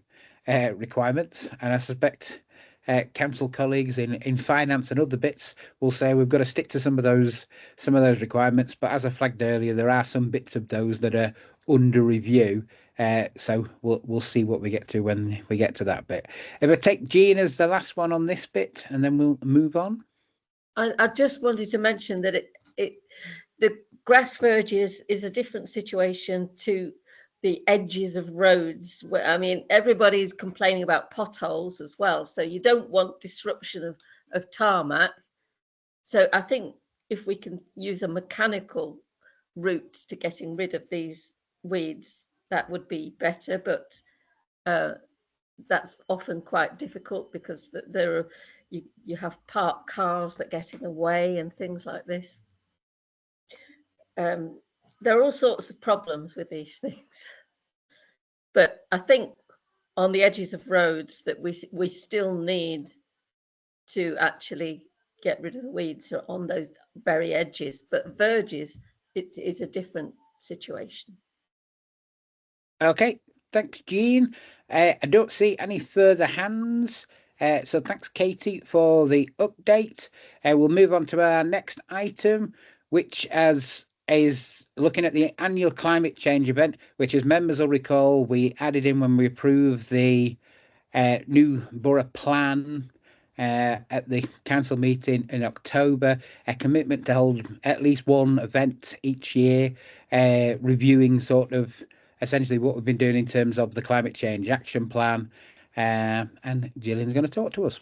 requirements, and I suspect council colleagues in finance and other bits will say we've got to stick to some of those requirements. But as I flagged earlier, there are some bits of those that are under review. So we'll see what we get to when we get to that bit. If I take Jean as the last one on this bit, and then we'll move on. I just wanted to mention that the grass verges is a different situation to the edges of roads. Where, I mean, everybody's complaining about potholes as well. So you don't want disruption of tarmac. So I think if we can use a mechanical route to getting rid of these weeds, that would be better. But that's often quite difficult because you have parked cars that get in the way and things like this. There are all sorts of problems with these things, but I think on the edges of roads that we still need to actually get rid of the weeds on those very edges, but verges, it's a different situation. Okay, thanks, Jean. I don't see any further hands, so thanks, Katie, for the update. We'll move on to our next item, which is looking at the annual climate change event, which, as members will recall, we added in when we approved the new borough plan at the council meeting in October, a commitment to hold at least one event each year, reviewing sort of essentially what we've been doing in terms of the climate change action plan. And Gillian's going to talk to us.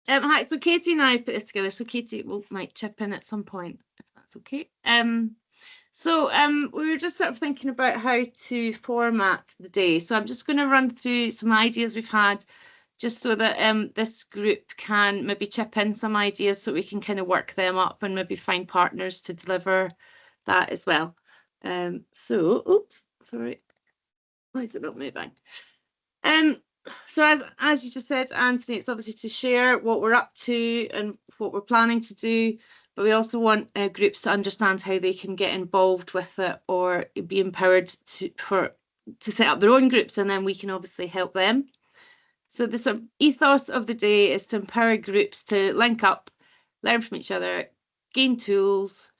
Hi, so Katie and I put this together, so Katie might chip in at some point, if that's okay. We were just sort of thinking about how to format the day. So I'm just going to run through some ideas we've had, just so that this group can maybe chip in some ideas so we can kind of work them up and maybe find partners to deliver that as well. Oops, sorry, why is it not moving? So as you just said, Anthony, it's obviously to share what we're up to and what we're planning to do, but we also want groups to understand how they can get involved with it or be empowered to set up their own groups, and then we can obviously help them. So the sort of ethos of the day is to empower groups to link up, learn from each other, gain tools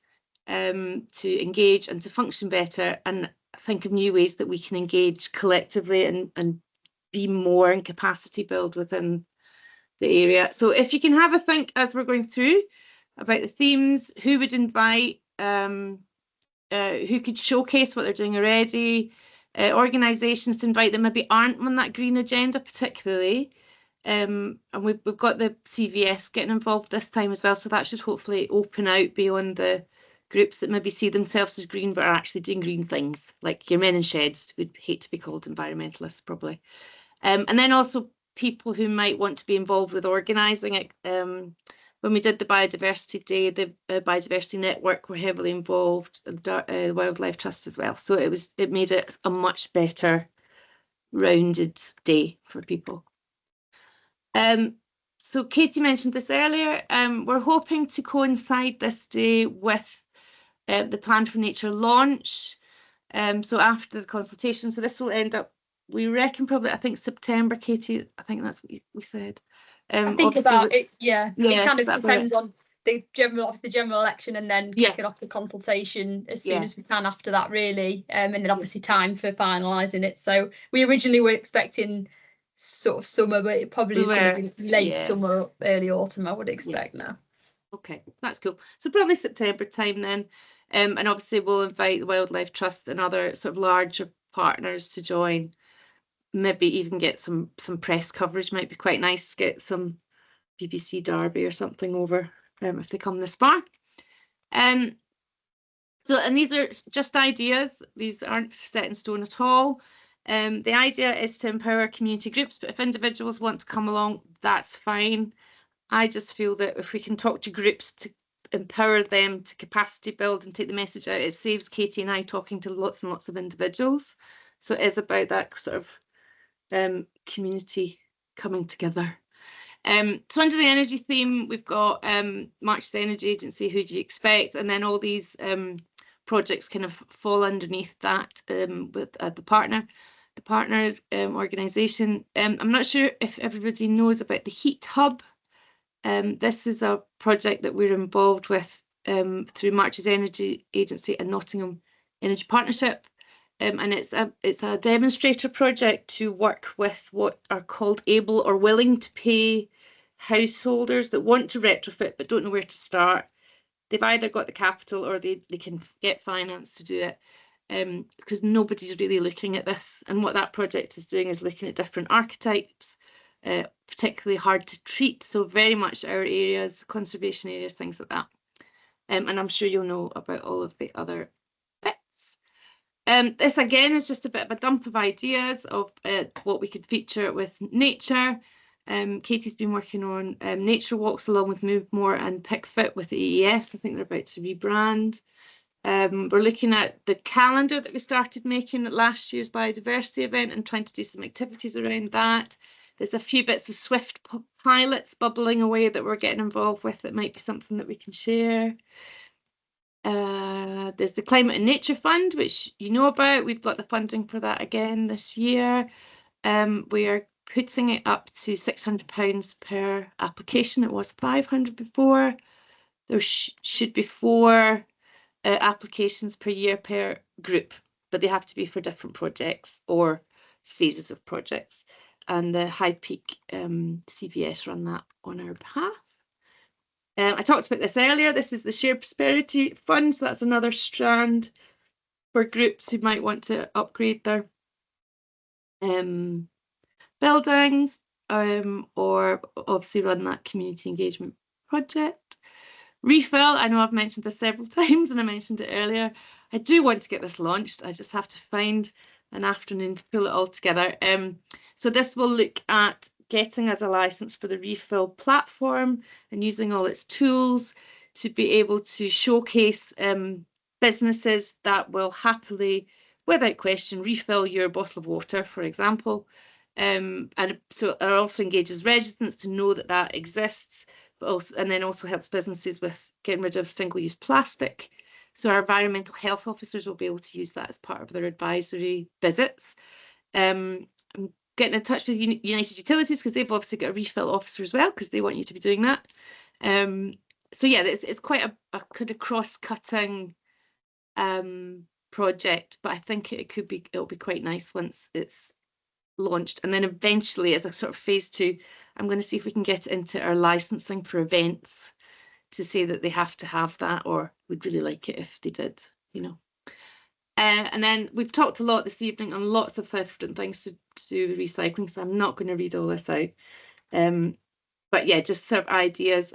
to engage and to function better, and think of new ways that we can engage collectively and be more in capacity build within the area. So if you can have a think as we're going through about the themes, who would invite, who could showcase what they're doing already, organisations to invite that maybe aren't on that green agenda particularly. And we've got the CVS getting involved this time as well, so that should hopefully open out beyond the groups that maybe see themselves as green but are actually doing green things, like your men in sheds would hate to be called environmentalists probably. And then also people who might want to be involved with organising it. When we did the Biodiversity Day, the Biodiversity Network were heavily involved, the Wildlife Trust as well. So it made it a much better rounded day for people. So Katie mentioned this earlier. We're hoping to coincide this day with the Plan for Nature launch. So after the consultation, so this will end up, we reckon probably, I think September, Katie, I think that's what we said. I think about it, yeah. It kind of depends on the general election, and then kicking off the consultation as soon as we can after that, really, and then obviously time for finalising it. So we originally were expecting sort of summer, but it probably is going to be late summer, early autumn, I would expect now. Okay, that's cool. So probably September time then, and obviously we'll invite the Wildlife Trust and other sort of larger partners to join. Maybe even get some press coverage, might be quite nice, get some BBC Derby or something over if they come this far. And these are just ideas, these aren't set in stone at all. The idea is to empower community groups, but if individuals want to come along, that's fine. I just feel that if we can talk to groups to empower them to capacity build and take the message out, it saves Katie and I talking to lots and lots of individuals. So it is about that sort of community coming together. So under the energy theme, we've got March to the Energy Agency, who do you expect? And then all these projects kind of fall underneath that with the partner organisation. I'm not sure if everybody knows about the Heat Hub. This is a project that we're involved with through March's Energy Agency and Nottingham Energy Partnership. And it's a demonstrator project to work with what are called able or willing to pay householders that want to retrofit but don't know where to start. They've either got the capital or they can get finance to do it, because nobody's really looking at this. And what that project is doing is looking at different archetypes, particularly hard to treat. So very much our areas, conservation areas, things like that. And I'm sure you'll know about all of the other bits. This again is just a bit of a dump of ideas of what we could feature with nature. Katie's been working on nature walks along with Move More and Pick Fit with the EEF. I think they're about to rebrand. We're looking at the calendar that we started making at last year's biodiversity event and trying to do some activities around that. There's a few bits of Swift pilots bubbling away that we're getting involved with that might be something that we can share. There's the Climate and Nature Fund, which you know about. We've got the funding for that again this year. We are putting it up to £600 per application. It was 500 before. There should be 4 applications per year per group, but they have to be for different projects or phases of projects. And the High Peak CVS run that on our behalf. I talked about this earlier. This is the Shared Prosperity Fund. So that's another strand for groups who might want to upgrade their buildings or obviously run that community engagement project. Refill, I know I've mentioned this several times and I mentioned it earlier. I do want to get this launched. I just have to find an afternoon to pull it all together. So this will look at getting as a license for the Refill platform and using all its tools to be able to showcase businesses that will happily, without question, refill your bottle of water, for example. And so it also engages residents to know that that exists. but also, and then also helps businesses with getting rid of single-use plastic. So our environmental health officers will be able to use that as part of their advisory visits. I'm getting in touch with United Utilities because they've obviously got a refill officer as well, because they want you to be doing that. So yeah, it's quite a kind of cross-cutting project, but I think it'll be quite nice once it's launched. And then eventually, as a sort of phase 2, I'm going to see if we can get it into our licensing for events to say that they have to have that, or we'd really like it if they did, you know. And then we've talked a lot this evening on lots of different things to do with recycling, so I'm not going to read all this out. But yeah, just sort of ideas.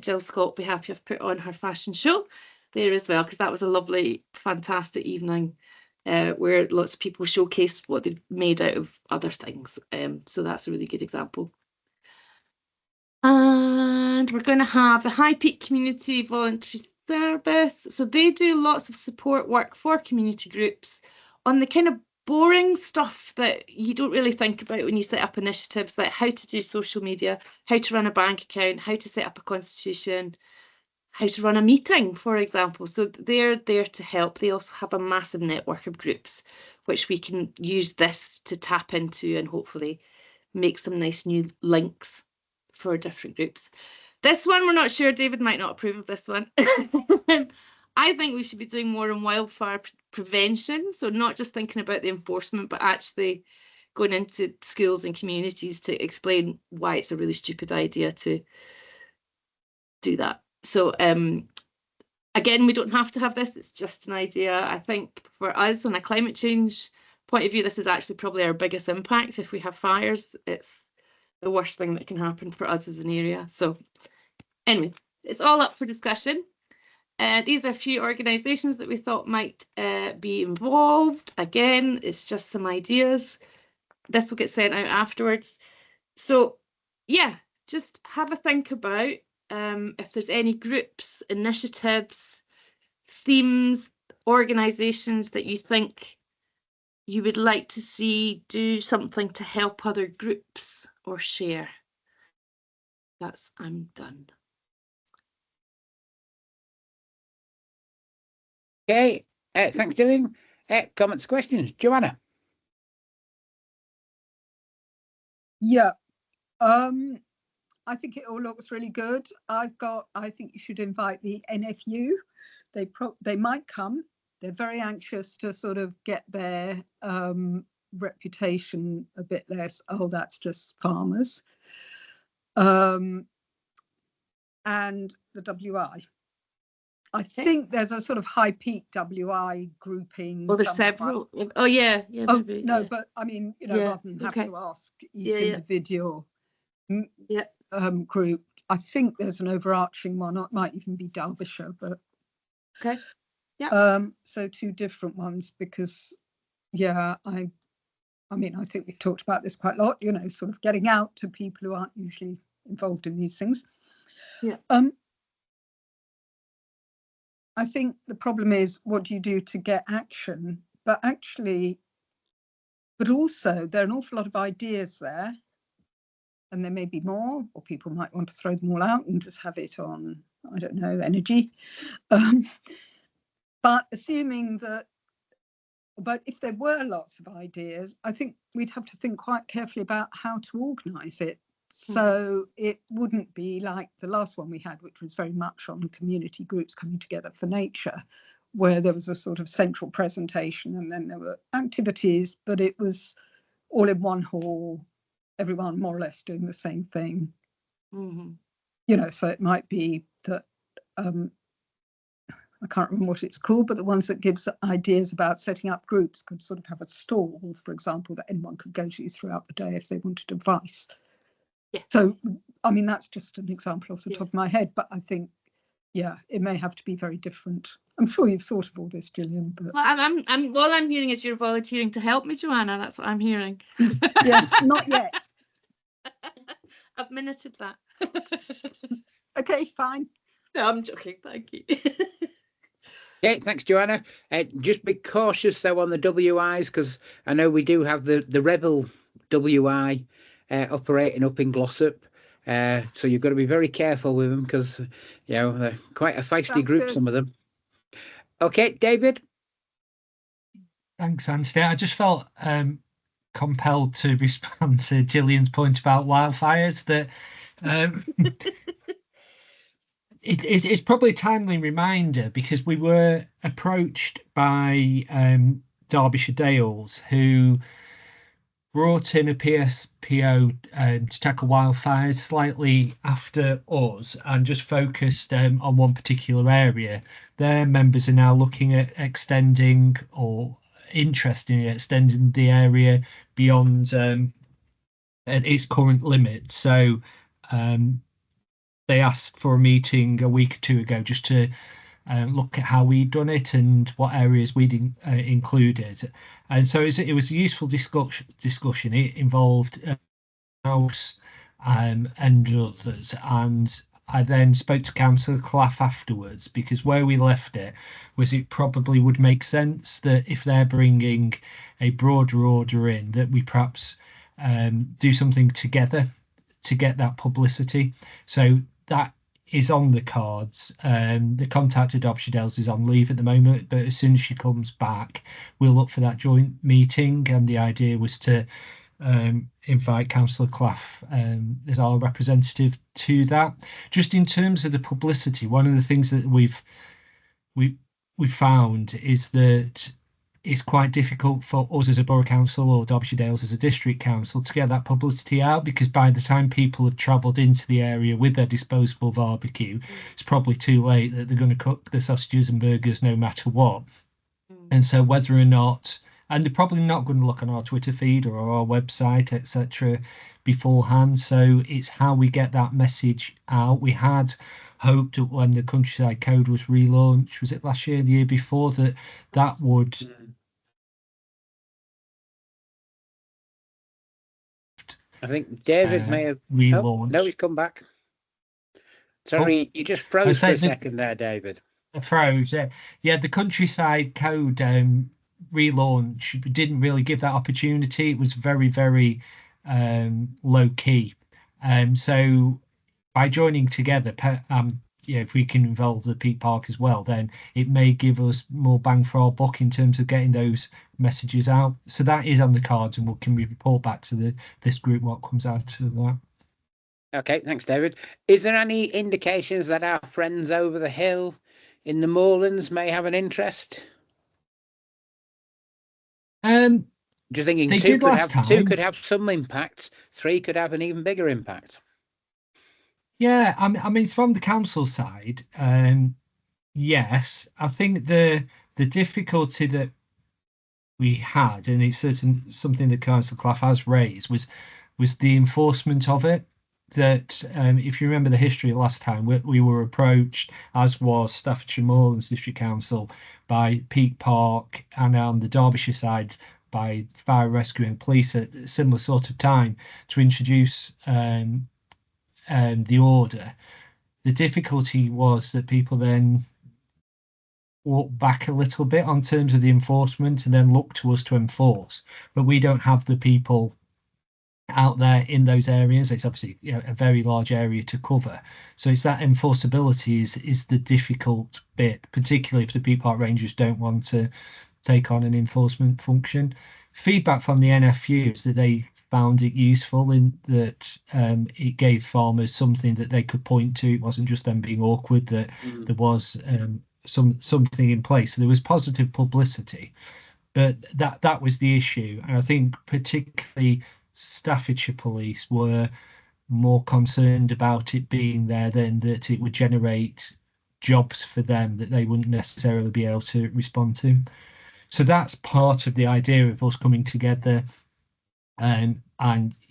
Jill Scott will be happy I've put on her fashion show there as well, because that was a lovely, fantastic evening where lots of people showcased what they've made out of other things. So that's a really good example. And we're going to have the High Peak Community Voluntary Service. So they do lots of support work for community groups on the kind of boring stuff that you don't really think about when you set up initiatives, like how to do social media, how to run a bank account, how to set up a constitution, how to run a meeting, for example. So they're there to help. They also have a massive network of groups, which we can use this to tap into and hopefully make some nice new links for different groups. This one, we're not sure. David might not approve of this one. I think we should be doing more on wildfire prevention. So not just thinking about the enforcement, but actually going into schools and communities to explain why it's a really stupid idea to do that. So again, we don't have to have this. It's just an idea. I think for us on a climate change point of view, this is actually probably our biggest impact. If we have fires, it's the worst thing that can happen for us as an area. So anyway, it's all up for discussion. These are a few organisations that we thought might be involved. Again, it's just some ideas. This will get sent out afterwards. So yeah, just have a think about if there's any groups, initiatives, themes, organisations that you think you would like to see do something to help other groups or share. I'm done. Okay, thanks, Gillian. Comments, questions, Joanna? Yeah, I think it all looks really good. I think you should invite the NFU. They might come. They're very anxious to sort of get their reputation a bit less. Oh, that's just farmers. And the WI. I think there's a sort of High Peak WI grouping. Well, there's several. Oh yeah, yeah. Oh, maybe, no, yeah. but I mean, you know, rather than have to ask each individual group, I think there's an overarching one. It might even be Derbyshire, but okay, yeah. So 2 different ones, because yeah, I mean, I think we've talked about this quite a lot. You know, sort of getting out to people who aren't usually involved in these things. Yeah. I think the problem is, what do you do to get action? But also there are an awful lot of ideas there, and there may be more, or people might want to throw them all out and just have it on, I don't know, energy. But assuming that, but if there were lots of ideas, I think we'd have to think quite carefully about how to organise it. So it wouldn't be like the last one we had, which was very much on community groups coming together for nature, where there was a sort of central presentation and then there were activities, but it was all in one hall, everyone more or less doing the same thing. You know, so it might be that, I can't remember what it's called, but the ones that gives ideas about setting up groups could sort of have a stall, for example, that anyone could go to throughout the day if they wanted advice. Yeah. So, I mean, that's just an example off the top of my head, but I think, yeah, it may have to be very different. I'm sure you've thought of all this, Gillian. But well, all I'm hearing is you're volunteering to help me, Joanna. That's what I'm hearing. Yes, not yet. I've minuted that. Okay, fine. No, I'm joking. Thank you. Okay, thanks, Joanna. Just be cautious though on the WIs, because I know we do have the Rebel WI operating up in Glossop. So you've got to be very careful with them because, you know, they're quite a feisty Sounds group, good. some of them. Okay, David? Thanks, Anthony. I just felt compelled to respond to Gillian's point about wildfires, that it's probably a timely reminder, because we were approached by Derbyshire Dales, who brought in a PSPO to tackle wildfires slightly after us and just focused on one particular area. Their members are now looking at extending, or interested in extending, the area beyond its current limit. So they asked for a meeting a week or two ago just to look at how we'd done it and what areas we'd included. And so it was a useful discussion. It involved us and others. And I then spoke to Councillor Clough afterwards, because where we left it was it probably would make sense that if they're bringing a broader order in, that we perhaps do something together to get that publicity. So that is on the cards. The contact at Derbyshire Dales is on leave at the moment, but as soon as she comes back, we'll look for that joint meeting. And the idea was to invite Councillor Clough as our representative to that. Just in terms of the publicity, one of the things that we've found is that it's quite difficult for us as a borough council, or Derbyshire Dales as a district council, to get that publicity out, because by the time people have travelled into the area with their disposable barbecue, it's probably too late that they're going to cook the sausages and burgers no matter what. And so whether or not, and they're probably not going to look on our Twitter feed or our website, etc., beforehand. So it's how we get that message out. We had hoped that when the Countryside Code was relaunched, was it last year, the year before, that would I think David may have relaunched. No, he's come back. Sorry, you just froze for a second there, David. I froze. Yeah, the Countryside Code relaunch didn't really give that opportunity. It was very, very low key. So by joining together, if we can involve the Peak Park as well, then it may give us more bang for our buck in terms of getting those messages out. So that is on the cards, and can we report back to this group what comes out of that. Okay, thanks, David. Is there any indications that our friends over the hill in the moorlands may have an interest? Just thinking two could have some impact, 3 could have an even bigger impact. Yeah, I mean, from the council side, yes, I think the difficulty that we had, and it's something that Councillor Clough has raised, was the enforcement of it. That if you remember the history last time, we were approached, as was Staffordshire Moorlands District Council, by Peak Park, and on the Derbyshire side by Fire Rescue and Police at a similar sort of time, to introduce the order. The difficulty was that people then walked back a little bit on terms of the enforcement, and then looked to us to enforce, but we don't have the people out there in those areas. It's obviously, you know, a very large area to cover, so it's that enforceability is the difficult bit, particularly if the Peak Park Rangers don't want to take on an enforcement function. Feedback from the NFU is that they found it useful in that it gave farmers something that they could point to. It wasn't just them being awkward, that there was something in place. So there was positive publicity, but that was the issue. And I think particularly Staffordshire Police were more concerned about it being there than that it would generate jobs for them that they wouldn't necessarily be able to respond to. So that's part of the idea of us coming together. And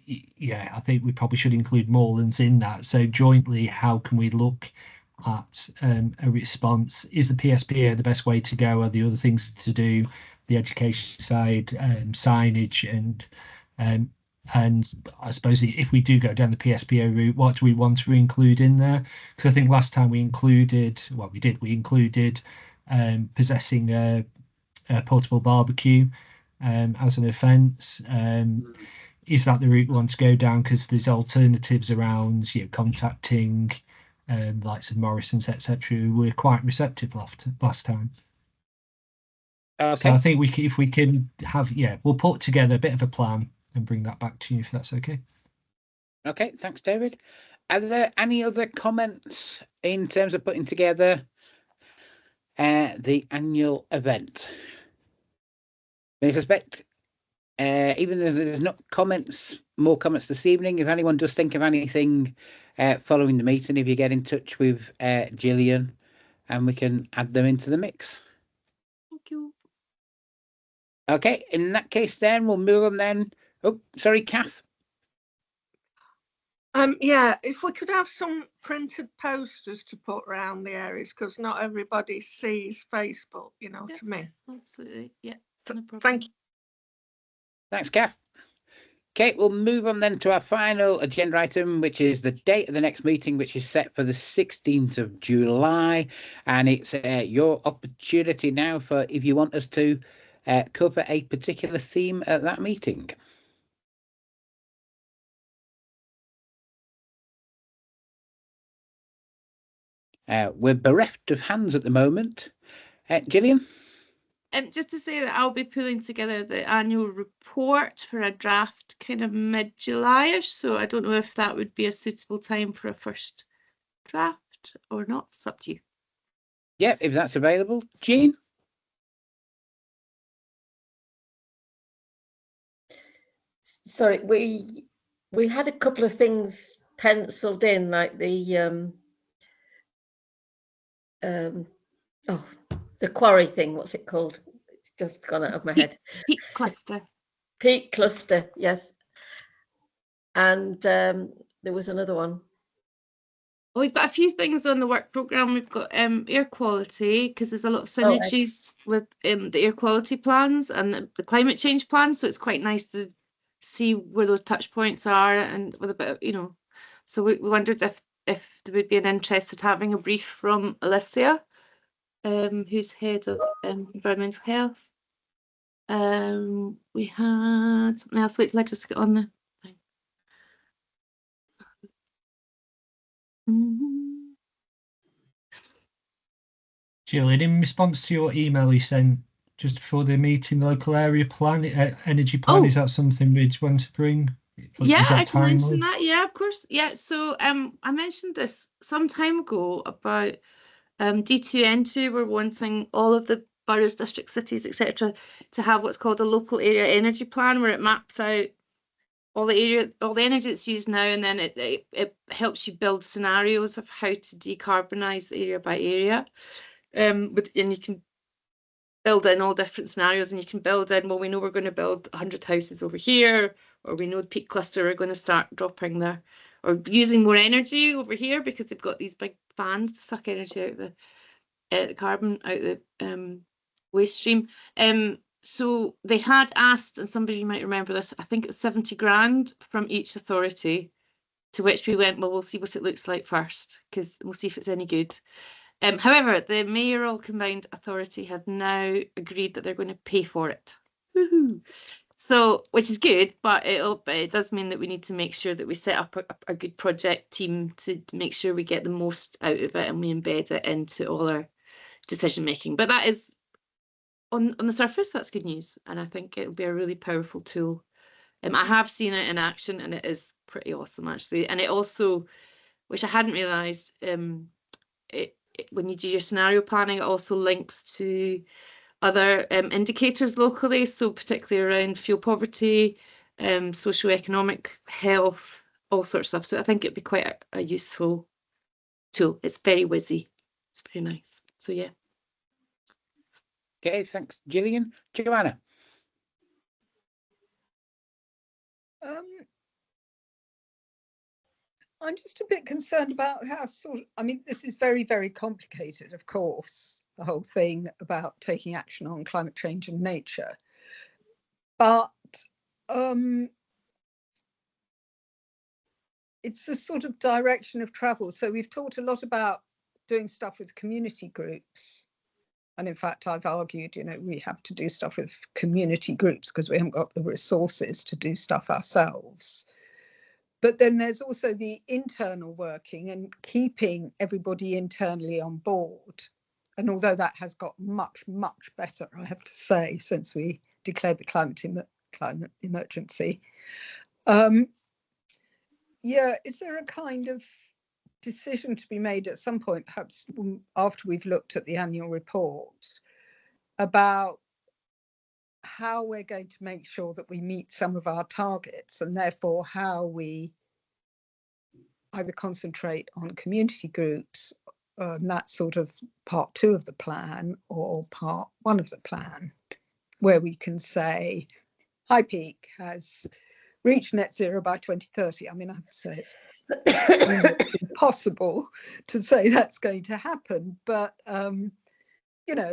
yeah, I think we probably should include Moorlands in that. So jointly, how can we look at a response? Is the PSPA the best way to go? Are there other things to do? The education side, signage, and I suppose if we do go down the PSPA route, what do we want to include in there? Because I think last time we included possessing a portable barbecue as an offence. is that the route we want to go down? Because there's alternatives around, contacting likes of Morrison's, etc. who were quite receptive last time. Okay. So I think if we can have, we'll put together a bit of a plan and bring that back to you if that's okay. Okay, thanks, David. Are there any other comments in terms of putting together the annual event? I suspect, even though there's not more comments this evening, if anyone does think of anything following the meeting, if you get in touch with Gillian, and we can add them into the mix. Thank you. Okay, in that case, then we'll move on then. Oh, sorry, Kath. Yeah, if we could have some printed posters to put around the areas, because not everybody sees Facebook, to me. Absolutely, yeah. No problem. Thank you. Thanks, Kath. Okay, we'll move on then to our final agenda item, which is the date of the next meeting, which is set for the 16th of July. And it's your opportunity now for if you want us to cover a particular theme at that meeting. We're bereft of hands at the moment. Gillian? Just to say that I'll be pulling together the annual report for a draft kind of mid-July-ish, so I don't know if that would be a suitable time for a first draft or not. It's up to you. Yeah, if that's available. Jean? Sorry, we had a couple of things penciled in, like the the quarry thing. What's it called? It's just gone out of my head. Peak cluster. Peak cluster, yes. And there was another one. Well, we've got a few things on the work programme. We've got air quality, because there's a lot of synergies with the air quality plans and the climate change plans. So it's quite nice to see where those touch points are, and with a bit of, so we wondered if there would be an interest in having a brief from Alicia, who's head of environmental health. We had something else. Wait till I just get on there. Gillian, in response to your email you sent just before the meeting, the local area plan, energy plan, is that something we'd want to bring? Yeah, I can mention that. Yeah, of course. Yeah, so I mentioned this some time ago about D2N2 were wanting all of the boroughs, districts, cities, etc. to have what's called a local area energy plan, where it maps out all the energy that's used now, and then it helps you build scenarios of how to decarbonize area by area. And you can build in all different scenarios, and you can build in, well, we know we're going to build 100 houses over here, or we know the peak cluster are going to start dropping there, or using more energy over here because they've got these big fans to suck energy out of the carbon out of the waste stream. So they had asked, and somebody might remember this, I think it's 70 grand from each authority, to which we went, well, we'll see what it looks like first, because we'll see if it's any good. However, the mayoral combined authority have now agreed that they're going to pay for it. Woohoo! So, which is good, but it does mean that we need to make sure that we set up a good project team to make sure we get the most out of it and we embed it into all our decision making. But that is, on the surface, that's good news, and I think it'll be a really powerful tool. I have seen it in action, and it is pretty awesome, actually. And it also, which I hadn't realised, when you do your scenario planning, it also links to other indicators locally, so particularly around fuel poverty, socioeconomic health, all sorts of stuff. So I think it'd be quite a useful tool. It's very whizzy. It's very nice. So yeah. Okay, thanks, Gillian. Joanna. I'm just a bit concerned about how this is very, very complicated, of course, the whole thing about taking action on climate change and nature. But it's a sort of direction of travel. So we've talked a lot about doing stuff with community groups. And in fact, I've argued, we have to do stuff with community groups because we haven't got the resources to do stuff ourselves. But then there's also the internal working and keeping everybody internally on board. And although that has got much, much better, I have to say, since we declared the climate emergency. Is there a kind of decision to be made at some point, perhaps after we've looked at the annual report, about how we're going to make sure that we meet some of our targets, and therefore how we either concentrate on community groups, and that's sort of part 2 of the plan, or part 1 of the plan, where we can say High Peak has reached net zero by 2030. I mean, I have to say it's impossible to say that's going to happen, but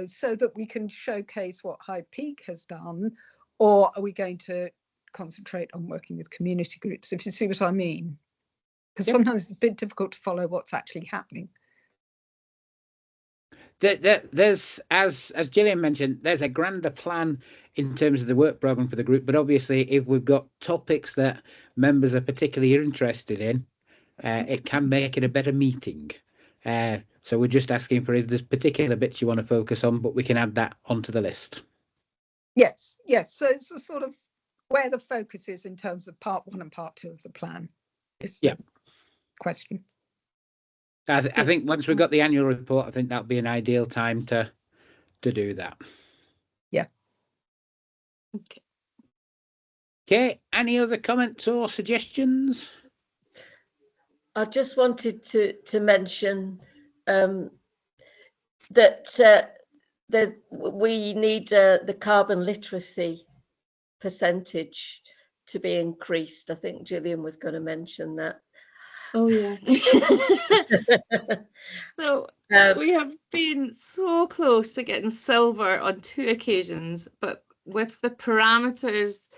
so that we can showcase what High Peak has done, or are we going to concentrate on working with community groups, if you see what I mean? Because sometimes it's a bit difficult to follow what's actually happening. There's, as Gillian mentioned, there's a grander plan in terms of the work programme for the group, but obviously if we've got topics that members are particularly interested in, it can make it a better meeting. So we're just asking for if there's particular bits you want to focus on, but we can add that onto the list. Yes. So it's a sort of where the focus is in terms of part 1 and part 2 of the plan. Is the question. I think once we've got the annual report, I think that'll be an ideal time to do that. Yeah. Okay. Any other comments or suggestions? I just wanted to mention that we need the carbon literacy percentage to be increased. I think Gillian was going to mention that. Oh yeah. So we have been so close to getting silver on 2 occasions, but with the parameters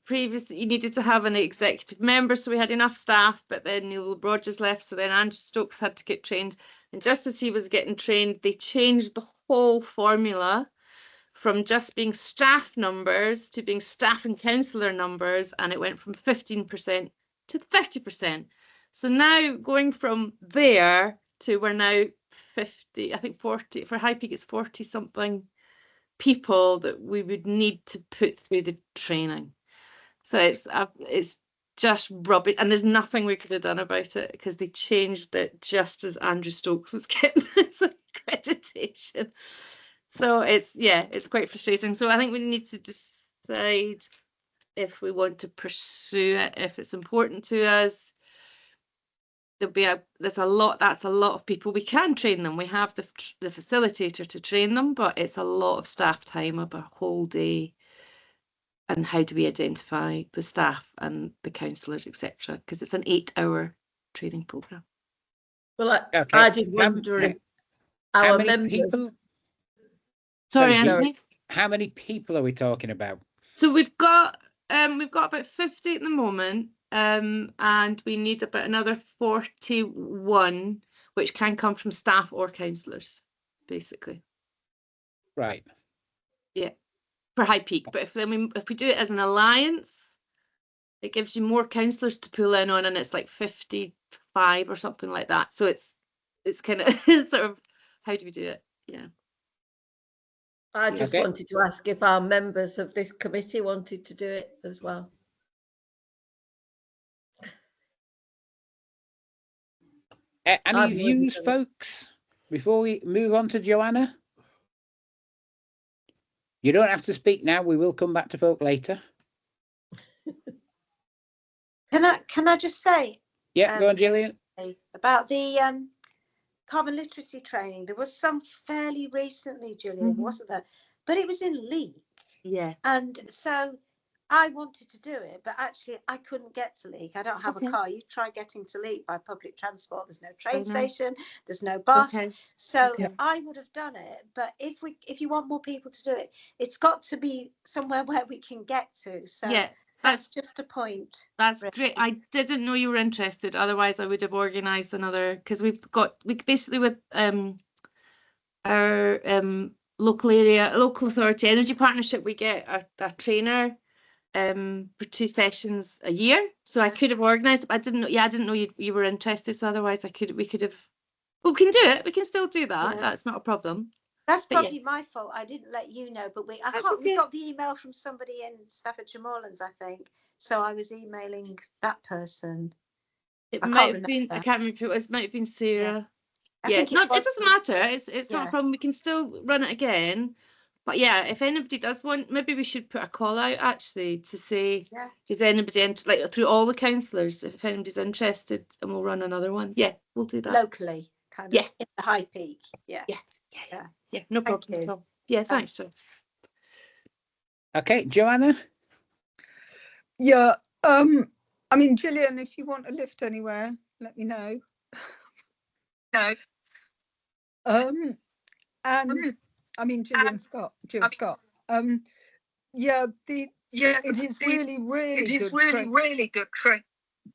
previously, you needed to have an executive member, so we had enough staff, but then Neil Rogers left, so then Andrew Stokes had to get trained, and just as he was getting trained, they changed the whole formula from just being staff numbers to being staff and councillor numbers, and it went from 15% to 30%. So now going from there to we're now 50, I think 40, for High Peak it's 40 something people that we would need to put through the training. So it's just rubbish, and there's nothing we could have done about it because they changed it just as Andrew Stokes was getting his accreditation. So it's quite frustrating. So I think we need to decide if we want to pursue it, if it's important to us. That's a lot of people. We can train them. We have the facilitator to train them, but it's a lot of staff time of a whole day. And how do we identify the staff and the councillors, etc.? Because it's an 8-hour training programme. Well, I did wonder if our members. People? Sorry, Anthony. How many people are we talking about? So we've got about 50 at the moment, and we need about another 41, which can come from staff or councillors, basically. Right. Yeah. For High Peak, but if we do it as an alliance, it gives you more councillors to pull in on, and it's like 55 or something like that. So it's kind of sort of, how do we do it? Yeah. I just wanted to ask if our members of this committee wanted to do it as well. Any views, folks, before we move on to Joanna? You don't have to speak now. We will come back to folk later. Can I just say? Yeah, go on, Gillian. About the carbon literacy training. There was some fairly recently, Gillian, wasn't there? But it was in Leek. Yeah. And so I wanted to do it, but actually I couldn't get to Leek. I don't have a car. You try getting to Leek by public transport. There's no train station. There's no bus. So I would have done it. But if you want more people to do it, it's got to be somewhere where we can get to. So yeah, that's just a point. That's great. I didn't know you were interested. Otherwise, I would have organised another, because we basically with our local authority energy partnership, we get a trainer for 2 sessions a year. So I could have organised, but I didn't know. Yeah, I didn't know you were interested. So otherwise, we could have. Well, we can do it. We can still do that. Yeah. That's not a problem. That's But probably my fault. I didn't let you know, but we okay. got the email from somebody in Stafford Jamorlands, I think. So I was emailing that person. It I might can't have been. I remember. can't remember. It was. Might have been Sarah. I Yeah. think No, it was doesn't matter. It's not Yeah. a problem. We can still run it again. But yeah, if anybody does want, maybe we should put a call out actually to say, Yeah. does anybody like through all the councillors, if anybody's interested, and we'll run another one. Yeah, we'll do that. Locally, kind of Yeah. in the High Peak. Yeah. Yeah, no problem at all. Yeah, thanks, sir. Okay, Joanna. Yeah. I mean, Gillian, if you want a lift anywhere, let me know. No. And I mean, Jill Scott. Yeah, it is really good train.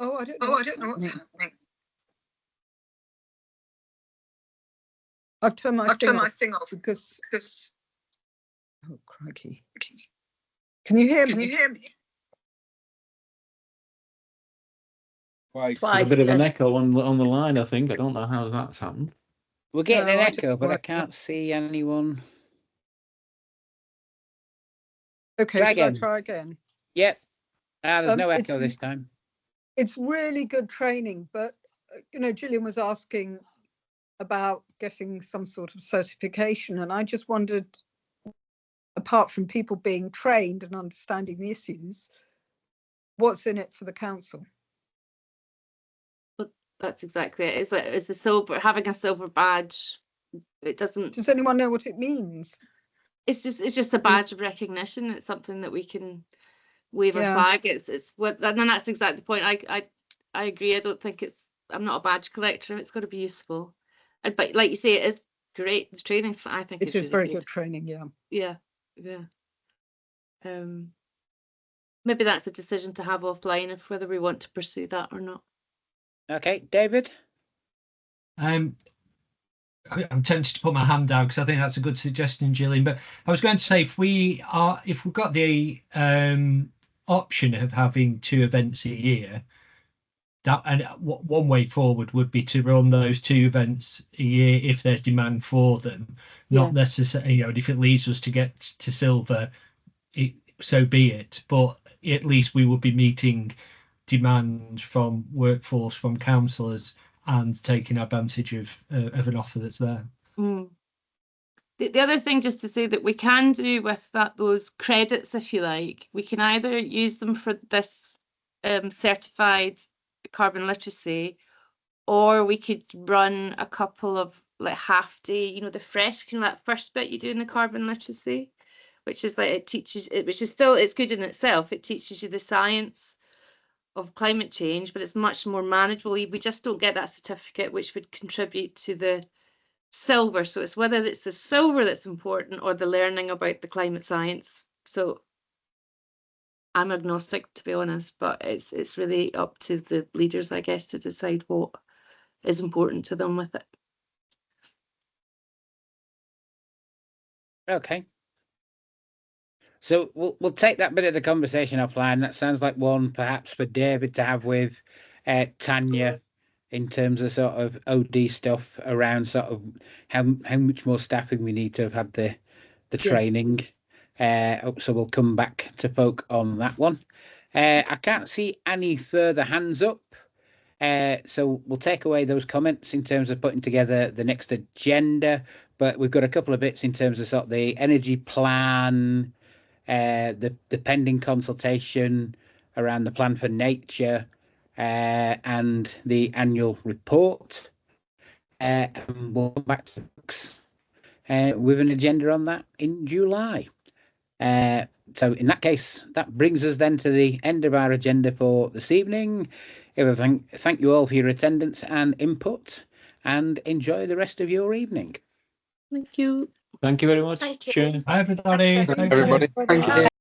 Oh, I don't know what's happening. I've turned my thing off because oh crikey. Can you hear me? Twice, a bit of an echo on the line, I think. I don't know how that's happened. We're getting an echo, but I can't see anyone. Okay, try should I again. try again? Yep. There's no echo this time. It's really good training, but you know, Gillian was asking about getting some sort of certification, and I just wondered, apart from people being trained and understanding the issues, what's in it for the council? But that's exactly it. Is the silver, having a silver badge? It doesn't. Does anyone know what it means? It's just a badge of recognition. It's something that we can wave a flag. It's what, and then that's exactly the point. I agree. I don't think I'm not a badge collector. It's got to be useful. But like you say, it is great. The training's, I think it is really very good training. Yeah. Maybe that's a decision to have offline of whether we want to pursue that or not. Okay, David. I'm tempted to put my hand down because I think that's a good suggestion, Gillian. But I was going to say, if we've got the option of having 2 events a year, one way forward would be to run those 2 events a year if there's demand for them. Not necessarily, if it leads us to get to silver, so be it. But at least we would be meeting demand from workforce, from councillors, and taking advantage of an offer that's there. The other thing, just to say, that we can do with those credits, if you like, we can either use them for this certified carbon literacy, or we could run a couple of like half day, the fresh, that first bit you do in the carbon literacy, which is like, it teaches it, which is still, it's good in itself. It teaches you the science of climate change, but it's much more manageable. We just don't get that certificate, which would contribute to the silver. So it's whether it's the silver that's important or the learning about the climate science. So I'm agnostic, to be honest, but it's really up to the leaders, I guess, to decide what is important to them with it. Okay. So we'll take that bit of the conversation offline. That sounds like one perhaps for David to have with Tanya in terms of sort of OD stuff around sort of how much more staffing we need to have had the training. So we'll come back to folk on that one. I can't see any further hands up. So we'll take away those comments in terms of putting together the next agenda. But we've got a couple of bits in terms of sort of the energy plan, the pending consultation around the plan for nature, and the annual report. And we'll come back to books with an agenda on that in July. So in that case, that brings us then to the end of our agenda for this evening. Thank you all for your attendance and input, and enjoy the rest of your evening. Thank you. Thank you very much. Thank you. Cheers. Bye, everybody. Everybody. Thank you.